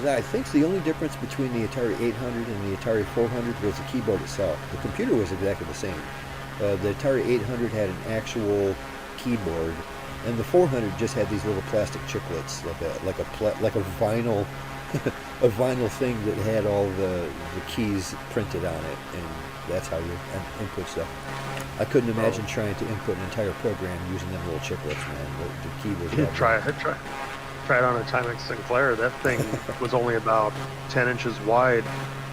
I think the only difference between the Atari 800 and the Atari 400 was the keyboard itself. The computer was exactly the same. The Atari 800 had an actual keyboard, and the 400 just had these little plastic chiclets, like a vinyl a vinyl thing that had all the keys printed on it, and that's how you input stuff. I couldn't imagine trying to input an entire program using them little chiclets, man. The key was that Try it on a Timex Sinclair. That thing was only about 10 inches wide,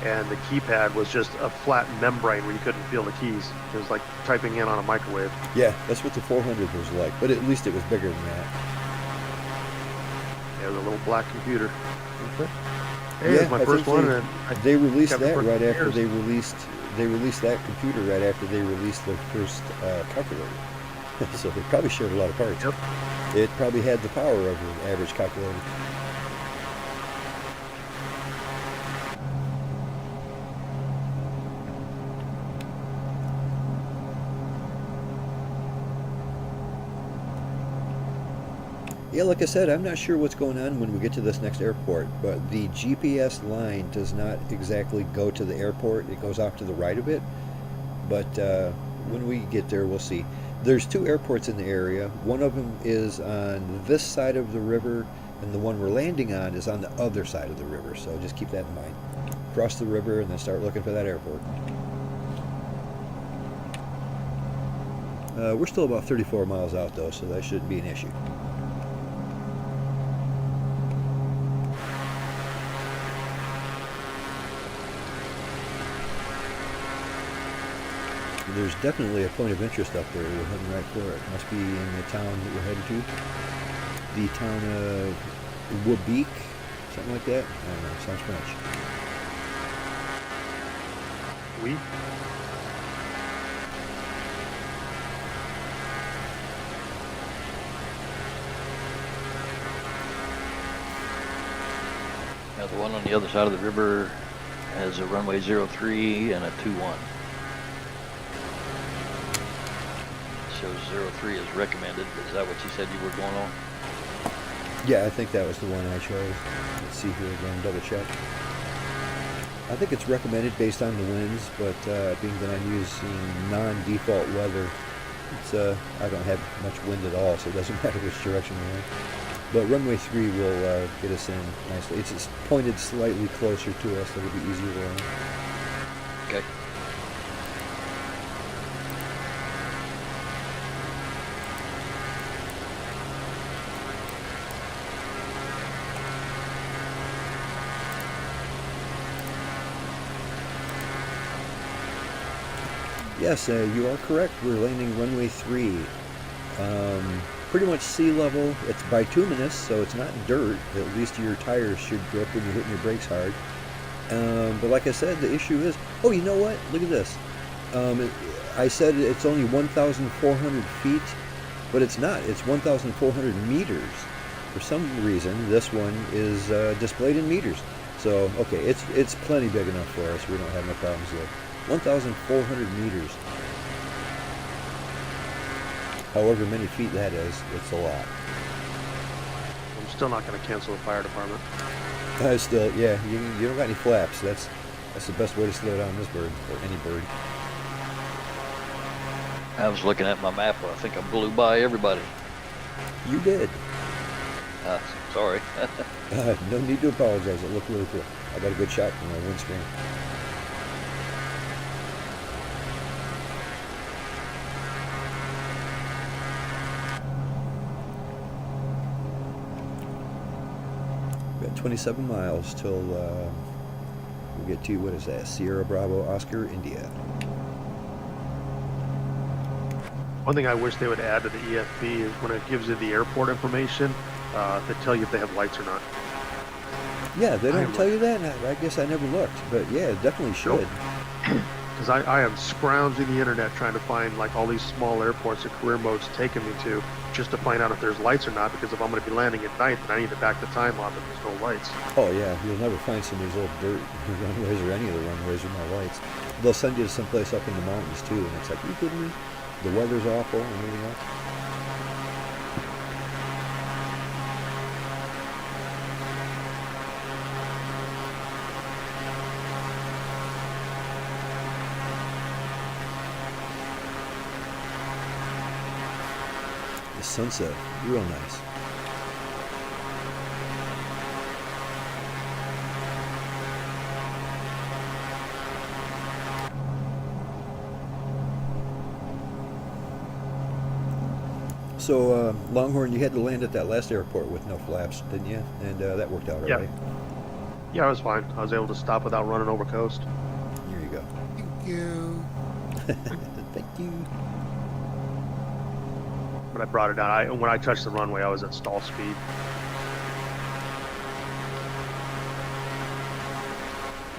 and the keypad was just a flat membrane where you couldn't feel the keys. It was like typing in on a microwave. Yeah, that's what the 400 was like, but at least it was bigger than that. Yeah, it was a little black computer. Hey, Yeah, it was my first one. And they released kept it that for right after years. they released that computer right after they released their first calculator. So they probably shared a lot of parts. Yep. It probably had the power of an average calculator. Yeah, like I said, I'm not sure what's going on when we get to this next airport, but the GPS line does not exactly go to the airport. It goes off to the right a bit, but when we get there, we'll see. There's 2 airports in the area. One of them is on this side of the river, and the one we're landing on is on the other side of the river, so just keep that in mind. Cross the river and then start looking for that airport. We're still about 34 miles out, though, so that shouldn't be an issue. There's definitely a point of interest up there. We're heading right for it. Must be in the town that we're headed to. The town of Oiapoque, something like that. I don't know. Sounds French. Oui. Now the one on the other side of the river has a runway 03 and a 21. Shows 03 is recommended. Is that what you said you were going on? Yeah, I think that was the one I chose. Let's see here again, double check. I think it's recommended based on the winds, but being that I'm using non-default weather, it's I don't have much wind at all, so it doesn't matter which direction we're in. But runway 3 will get us in nicely. It's just pointed slightly closer to us, so it'll be easier to land. Okay. Yes, you are correct. We're landing runway 3. Pretty much sea level. It's bituminous, so it's not dirt. At least your tires should grip when you're hitting your brakes hard. But like I said, the issue is... Oh, you know what? Look at this. I said it's only 1,400 feet, but it's not. It's 1,400 meters. For some reason, this one is displayed in meters. So, okay, it's plenty big enough for us. We don't have no problems there. 1,400 meters. However many feet that is, it's a lot. I'm still not going to cancel the fire department. Still, yeah, you don't got any flaps. That's the best way to slow down this bird, or any bird. I was looking at my map. I think I blew by everybody. You did. Sorry. No need to apologize. It looked really cool. I got a good shot from my windscreen. We got 27 miles till we get to, what is that, Sierra Bravo Oscar, India. One thing I wish they would add to the EFB is when it gives you the airport information, to tell you if they have lights or not. Yeah, they don't tell you that? I guess I never looked, but yeah, it definitely should. Because I am scrounging the internet trying to find like all these small airports that career mode's taking me to, just to find out if there's lights or not, because if I'm going to be landing at night, then I need to back the time off if there's no lights. Oh yeah, you'll never find some of these old dirt runways or any of the runways with no lights. They'll send you to someplace up in the mountains too, and it's like, you kidding me? The weather's awful and everything else. The sunset, real nice. So, Longhorn, you had to land at that last airport with no flaps, didn't you? And that worked out all right. Yeah, I was fine. I was able to stop without running over coast. Here you go. Thank you. Thank you. But I brought it down. When I touched the runway, I was at stall speed.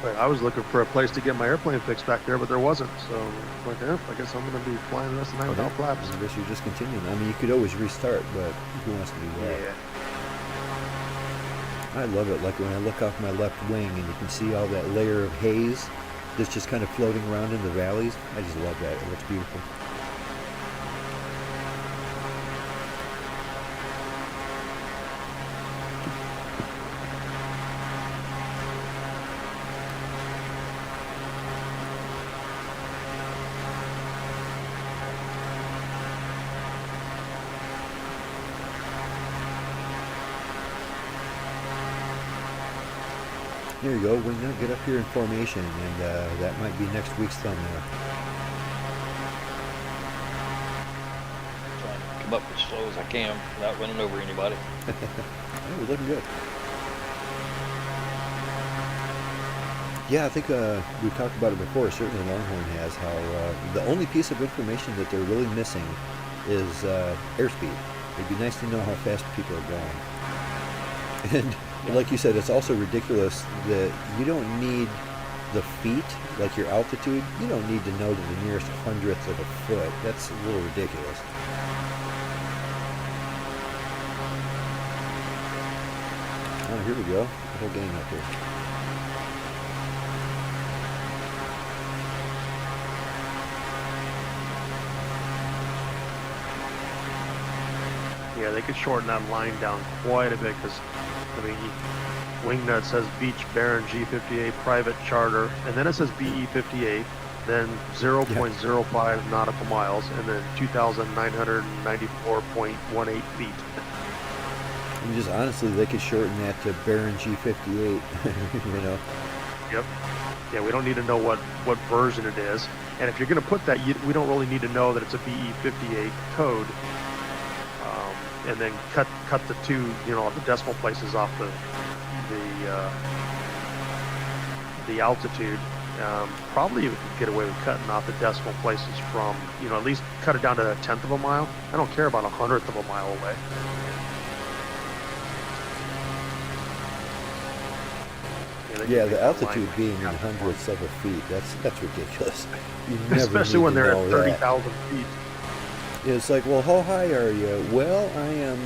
But I was looking for a place to get my airplane fixed back there, but there wasn't. So I'm like, I guess I'm going to be flying the rest of the night without flaps. I guess you're just continuing. I mean, you could always restart, but who wants to do that? Yeah. I love it. Like when I look off my left wing and you can see all that layer of haze that's just kind of floating around in the valleys. I just love that. It looks beautiful. There you go. We now get up here in formation, and that might be next week's thumbnail. Trying to come up as slow as I can without running over anybody. Yeah, we're looking good. Yeah, I think we talked about it before. Certainly Longhorn has how the only piece of information that they're really missing is airspeed. It'd be nice to know how fast people are going. And like you said, it's also ridiculous that you don't need the feet, like your altitude. You don't need to know to the nearest hundredth of a foot. That's a little ridiculous. Oh, here we go. The whole gang up here. Yeah, they could shorten that line down quite a bit because, I mean, Wingnut says Beech Baron G58 private charter, and then it says BE58, then 0.05 nautical miles, and then 2,994.18 feet. And just honestly, they could shorten that to Baron G58, you know. Yep. Yeah, we don't need to know what version it is. And if you're going to put that, we don't really need to know that it's a BE58 code. And then cut the two, the decimal places off the altitude, Probably you could get away with cutting off the decimal places from, at least cut it down to a tenth of a mile. I don't care about a hundredth of a mile away. Yeah, the altitude being in hundredths of a feet, that's ridiculous. You never especially need when to they're know at that. 30,000 feet. It's like, well, how high are you? Well, I am,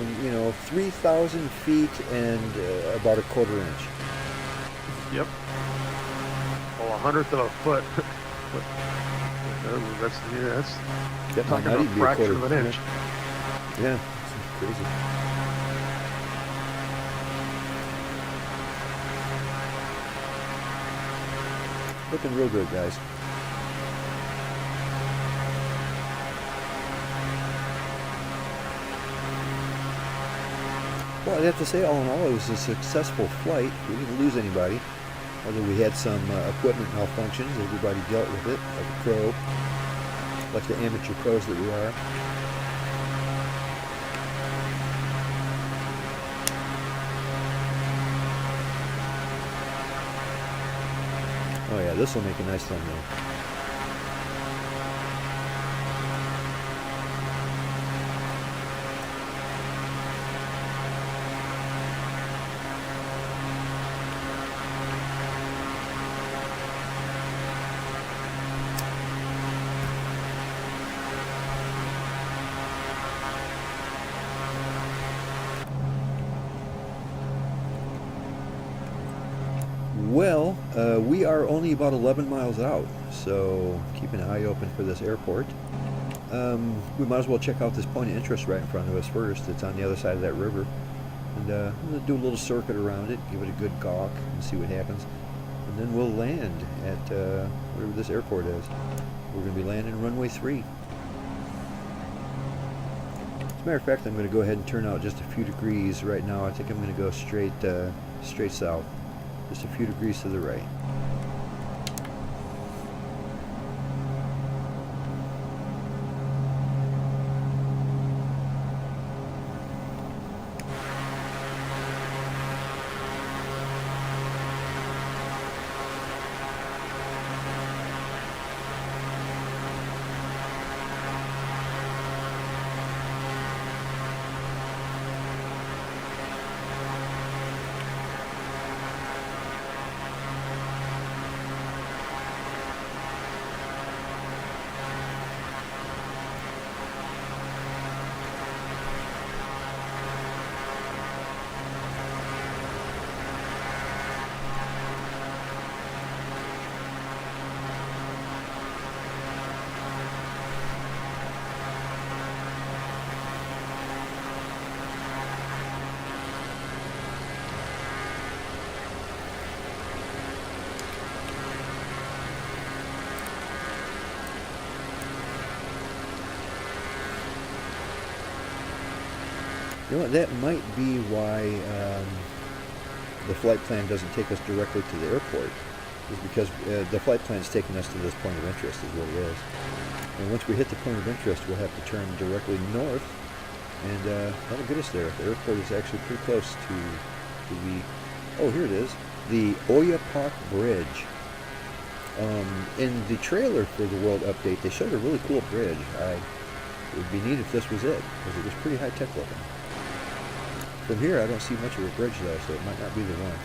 3,000 feet and about a quarter inch. Yep. Well, a hundredth of a foot. that's That might talking not about even a be a fraction quarter of an inch. Yeah, it's crazy. Looking real good, guys. Well, I'd have to say, all in all, it was a successful flight. We didn't lose anybody, although we had some equipment malfunctions. Everybody dealt with it like a pro, like the amateur pros that we are. Oh yeah, this will make a nice thumbnail. Well, we are only about 11 miles out, so keep an eye open for this airport. We might as well check out this point of interest right in front of us first. It's on the other side of that river. And we'll do a little circuit around it, give it a good gawk, and see what happens. And then we'll land at whatever this airport is. We're going to be landing runway 3. As a matter of fact, I'm going to go ahead and turn out just a few degrees right now. I think I'm going to go straight south. Just a few degrees to the right. You know what, that might be why the flight plan doesn't take us directly to the airport, is because the flight plan is taking us to this point of interest is what it is. And once we hit the point of interest, we'll have to turn directly north, and that'll get us there. The airport is actually pretty close to oh, here it is, the Oiapoque Bridge. In the trailer for the World Update, they showed a really cool bridge. It would be neat if this was it, because it was pretty high-tech looking. From here, I don't see much of a bridge, though, so it might not be the one.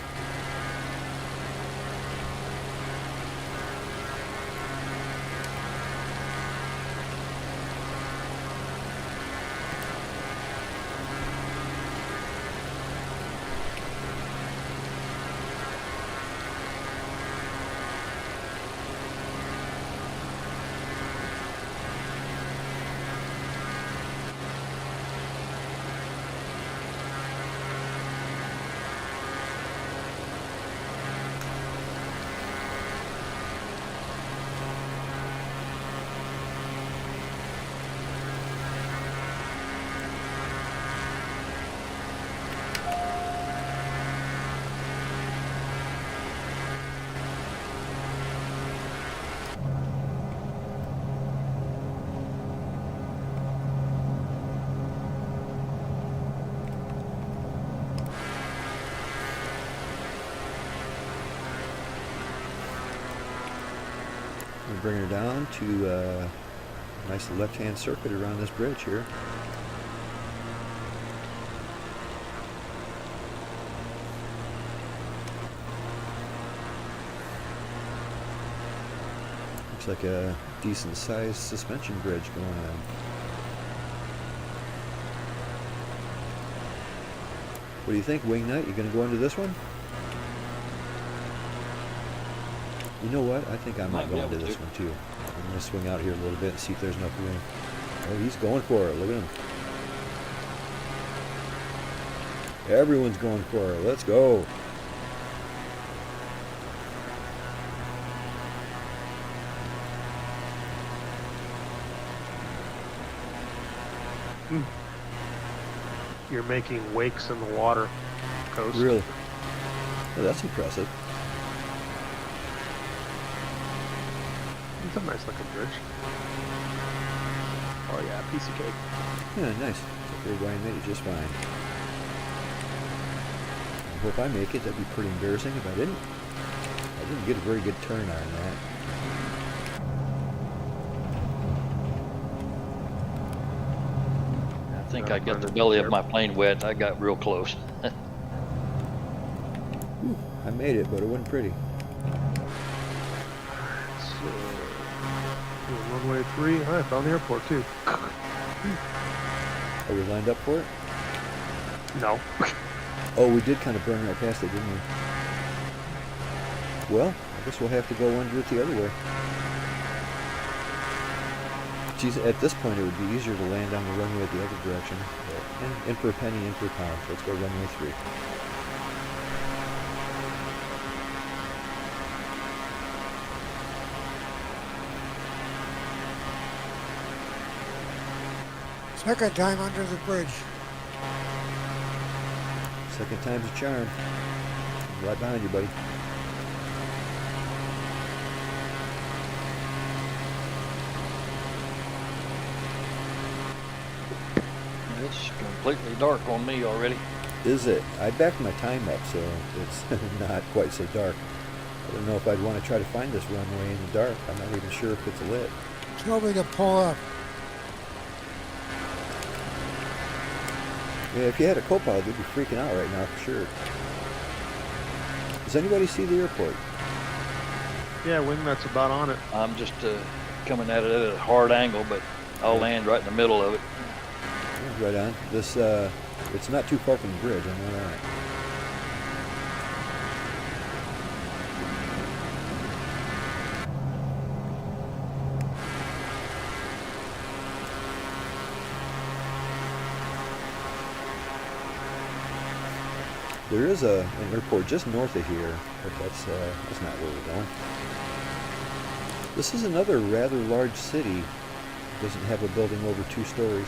We're bringing her down to a nice left-hand circuit around this bridge here. Looks like a decent-sized suspension bridge going on. What do you think, Wingnut? You gonna go into this one? You know what? I think I might go into this one too. I'm gonna swing out here a little bit and see if there's enough room. Oh, he's going for it. Look at him. Everyone's going for it. Let's go. You're making wakes in the water, Coast. Really? Oh, that's impressive. It's a nice looking bridge. Oh yeah, piece of cake. Yeah, nice. So Uruguayan made it just fine. I hope I make it. That'd be pretty embarrassing if I didn't. I didn't get a very good turn on that. I think I got the belly of my plane wet. I got real close. Whew, I made it, but it wasn't pretty. So, runway 3. I found the airport too. Are we lined up for it? No. Oh, we did kind of burn right past it, didn't we? Well, I guess we'll have to go under it the other way. Geez, at this point it would be easier to land on the runway the other direction. But in for a penny, in for a pound. Let's go runway 3. Second time under the bridge. Second time's a charm. Right behind you, buddy. It's completely dark on me already. Is it? I backed my time up, so it's not quite so dark. I don't know if I'd want to try to find this runway in the dark. I'm not even sure if it's lit. Tell me to pull up. Yeah, if you had a co-pilot, they'd be freaking out right now for sure. Does anybody see the airport? Yeah, Wingnut's about on it. I'm just coming at it at a hard angle, but I'll land right in the middle of it. Yeah, right on. This, it's not too far from the bridge, I know that. There is an airport just north of here, but that's not where we're going. This is another rather large city. It doesn't have a building over 2 stories.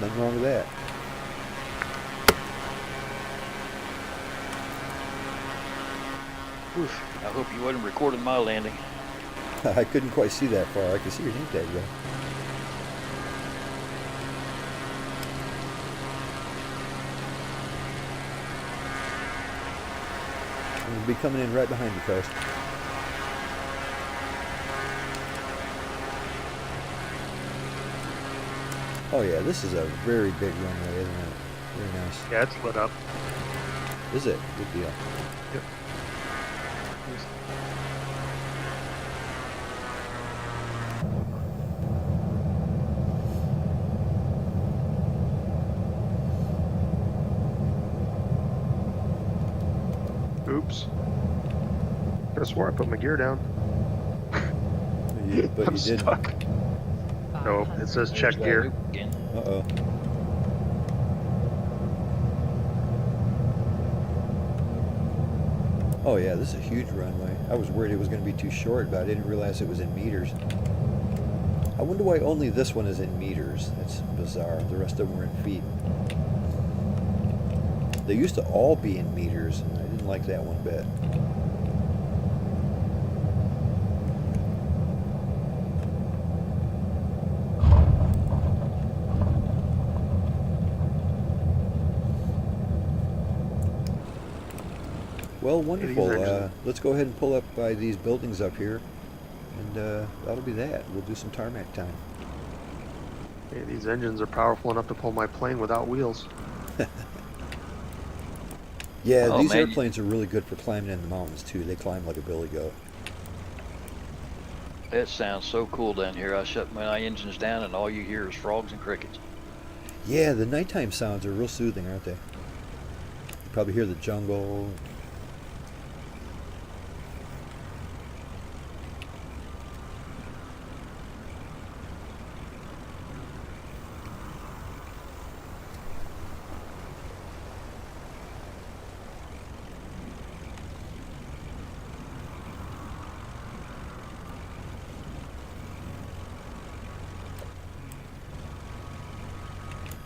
Nothing wrong with that. Oof, I hope you wasn't recording my landing. I couldn't quite see that far. I could see your name tag though. We'll be coming in right behind you, Coast. Oh yeah, this is a very big runway, isn't it? Very nice. Yeah, it's lit up. Is it? Good deal. Yep. Oops. That's where I put my gear down. But I'm you didn't. stuck. No, it says check There's that gear. loop again. Uh-oh. Oh yeah, this is a huge runway. I was worried it was going to be too short, but I didn't realize it was in meters. I wonder why only this one is in meters. That's bizarre. The rest of them were in feet. They used to all be in meters, and I didn't like that one bit. Well, wonderful. engines- Let's go ahead and pull up by these buildings up here, and that'll be that. We'll do some tarmac time. Hey, these engines are powerful enough to pull my plane without wheels. Yeah, Oh, these man. airplanes are really good for climbing in the mountains too. They climb like a billy goat. It sounds so cool down here. I shut my engines down and all you hear is frogs and crickets. Yeah, the nighttime sounds are real soothing, aren't they? You probably hear the jungle.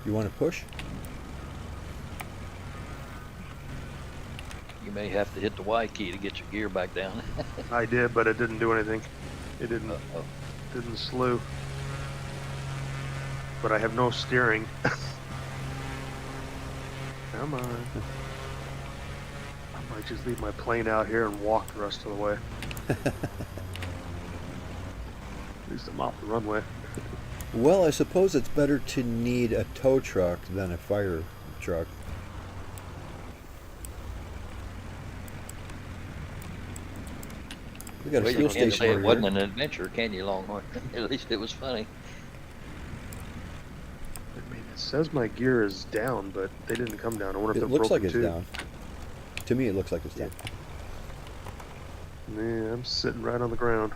You want to push? You may have to hit the Y key to get your gear back down. I did, but it didn't do anything. It didn't Uh-oh. didn't slew. But I have no steering. Come on. I might just leave my plane out here and walk the rest of the way. At least I'm off the runway. Well, I suppose it's better to need a tow truck than a fire truck. We got a Well, fuel you can't station say it over wasn't here. an adventure, can you, Longhorn? At least it was funny. I mean, it says my gear is down, but they didn't come down. I wonder if It they're looks like broken it's too. down. To me, it looks like it's down. Yeah, I'm sitting right on the ground.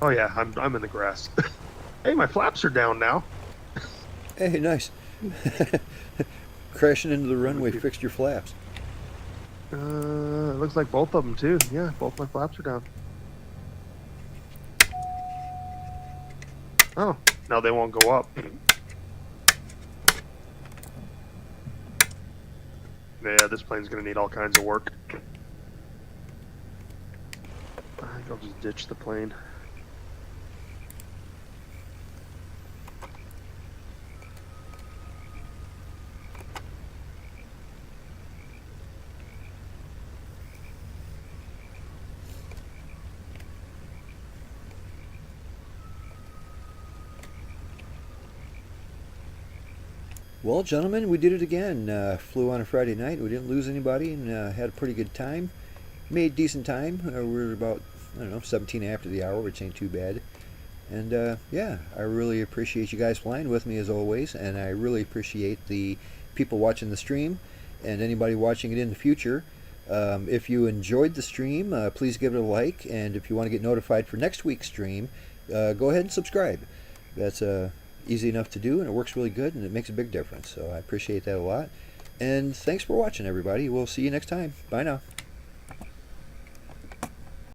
Oh yeah, I'm in the grass. Hey, my flaps are down now. Hey, nice. Crashing into the runway fixed your flaps. It looks like both of them too. Yeah, both my flaps are down. Oh, now they won't go up. Yeah, this plane's gonna need all kinds of work. I think I'll just ditch the plane. Well, gentlemen, we did it again. Flew on a Friday night. We didn't lose anybody and had a pretty good time. Made decent time. We're about, I don't know, 17 after the hour, which ain't too bad. And yeah, I really appreciate you guys flying with me as always. And I really appreciate the people watching the stream and anybody watching it in the future. If you enjoyed the stream, please give it a like. And if you want to get notified for next week's stream, go ahead and subscribe. That's easy enough to do, and it works really good, and it makes a big difference. So I appreciate that a lot. And thanks for watching, everybody. We'll see you next time. Bye now.